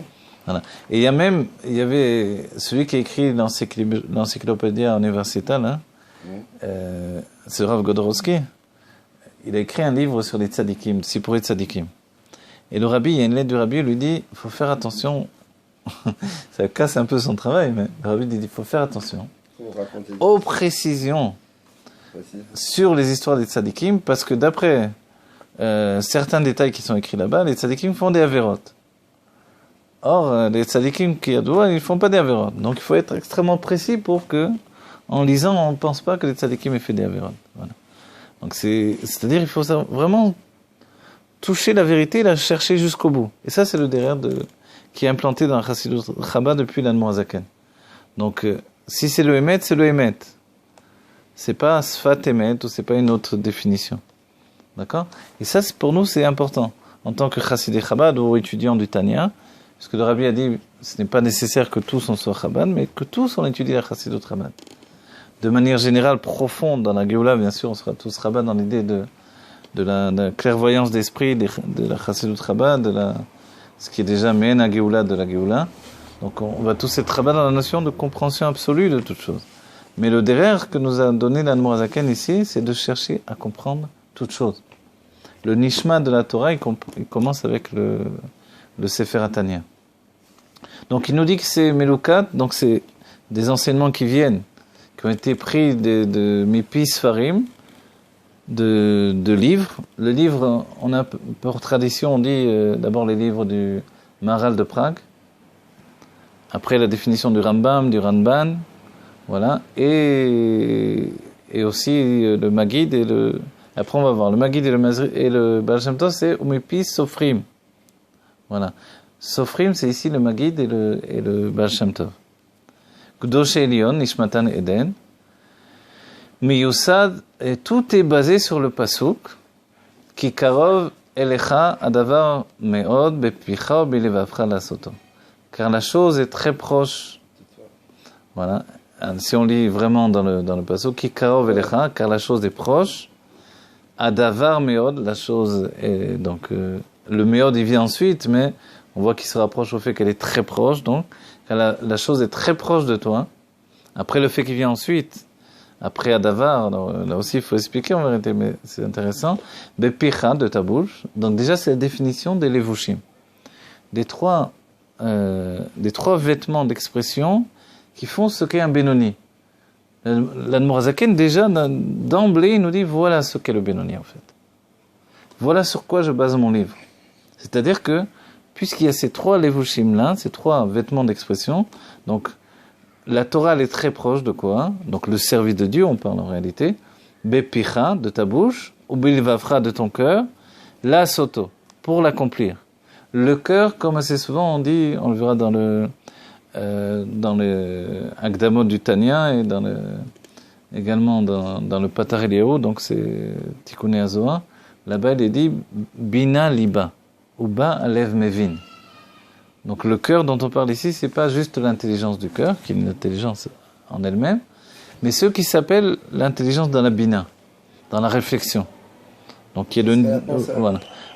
Voilà. Et il y avait celui qui a écrit l'encyclopédie universitaire, là, c'est Rav Godorowski. Il a écrit un livre sur les tzadikim, Sipurei tzadikim. Et le rabbi, il y a une lettre du rabbi, il lui dit, il faut faire attention. Ça casse un peu son travail, mais le rabbi dit, il faut faire attention aux précisions sur les histoires des tzadikim, parce que d'après certains détails qui sont écrits là-bas, les tzadikim font des avérotes. Or, les tzadikim qui adouvent, ils ne font pas des avérotes. Donc il faut être extrêmement précis pour que, en lisant, on ne pense pas que les tzadikim aient fait des avérotes. Voilà. Donc c'est-à-dire il faut vraiment toucher la vérité et la chercher jusqu'au bout. Et ça, c'est le derrière qui est implanté dans la Chassidut Chabad depuis l'Admorazaken. Donc, si c'est le Emet, c'est le Emet. C'est pas Sfat Emet ou c'est pas une autre définition. D'accord? Et ça, pour nous, c'est important. En tant que Chassidé Chabad ou étudiant du Tanya, parce que le Rabbi a dit, ce n'est pas nécessaire que tous on soit Chabad, mais que tous on étudie la Chassidut Chabad. De manière générale, profonde dans la Géoula, bien sûr, on sera tous Chabad dans l'idée de la clairvoyance d'esprit, de la Chassidut Chabad, ce qui est déjà Mena Géoula de la Géoula. Donc on va tous être Chabad dans la notion de compréhension absolue de toute chose. Mais le derrière que nous a donné l'Admorazaken ici, c'est de chercher à comprendre toute chose. Le Nishma de la Torah, il commence avec le Sefer Tanya. Donc il nous dit que c'est Melukat, donc c'est des enseignements qui ont été pris de Mipi Sfarim, de livres. Le livre, on a pour tradition, on dit d'abord les livres du Maharal de Prague, après la définition du Rambam, du Ramban, voilà, et aussi le Maggid après on va voir, le Maggid et le Baal Shem Tov, c'est Mipi Sofrim. Voilà. Sofrim, c'est ici le Maggid et le Baal Shem Tov. Gdosh Elion, Nishmatan Eden. Miyusad, et tout est basé sur le pasuk. Ki karov elecha adavar meod bepicha bilevavcha lasoto. Car la chose est très proche. Voilà. Si on lit vraiment dans le pasuk, Ki karov elecha, car la chose est proche. Adavar meod, la chose est donc le meod il vient ensuite, mais on voit qu'il se rapproche au fait qu'elle est très proche, donc la chose est très proche de toi. Après le fait qu'il vient ensuite, après Adavar, alors, là aussi il faut expliquer en vérité, mais c'est intéressant. Bepicha, de ta bouche. Donc déjà c'est la définition des levushim. Des trois vêtements d'expression qui font ce qu'est un Benoni. L'Admorazaken déjà d'emblée il nous dit voilà ce qu'est le Benoni en fait. Voilà sur quoi je base mon livre. C'est-à-dire que puisqu'il y a ces trois levushim là, ces trois vêtements d'expression, donc la Torah elle est très proche de quoi? Donc le service de Dieu, on parle en réalité. Bepicha, de ta bouche, ou bilvavra, de ton cœur, la soto, pour l'accomplir. Le cœur, comme assez souvent on dit, on le verra dans le Akdamot du Tanya et également dans le Patar Eliyahu, donc c'est Tikkun Azohar, là-bas il est dit Bina Liba, ou Ba Alev Mevin. Donc le cœur dont on parle ici, c'est pas juste l'intelligence du cœur, qui est une intelligence en elle-même, mais ce qui s'appelle l'intelligence dans la bina, dans la réflexion. Donc qui est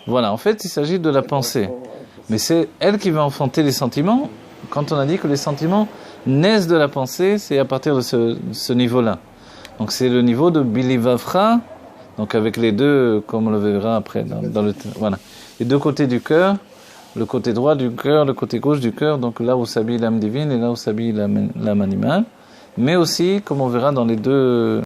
voilà. En fait, il s'agit de la pensée, mais c'est elle qui va enfanter les sentiments. Quand on a dit que les sentiments naissent de la pensée, c'est à partir de ce niveau-là. Donc c'est le niveau de bilivavra, donc avec les deux, comme on le verra après dans le voilà, les deux côtés du cœur. le côté droit du cœur, le côté gauche du cœur, donc là où s'habille l'âme divine et là où s'habille l'âme animale. Mais aussi, comme on verra dans les deux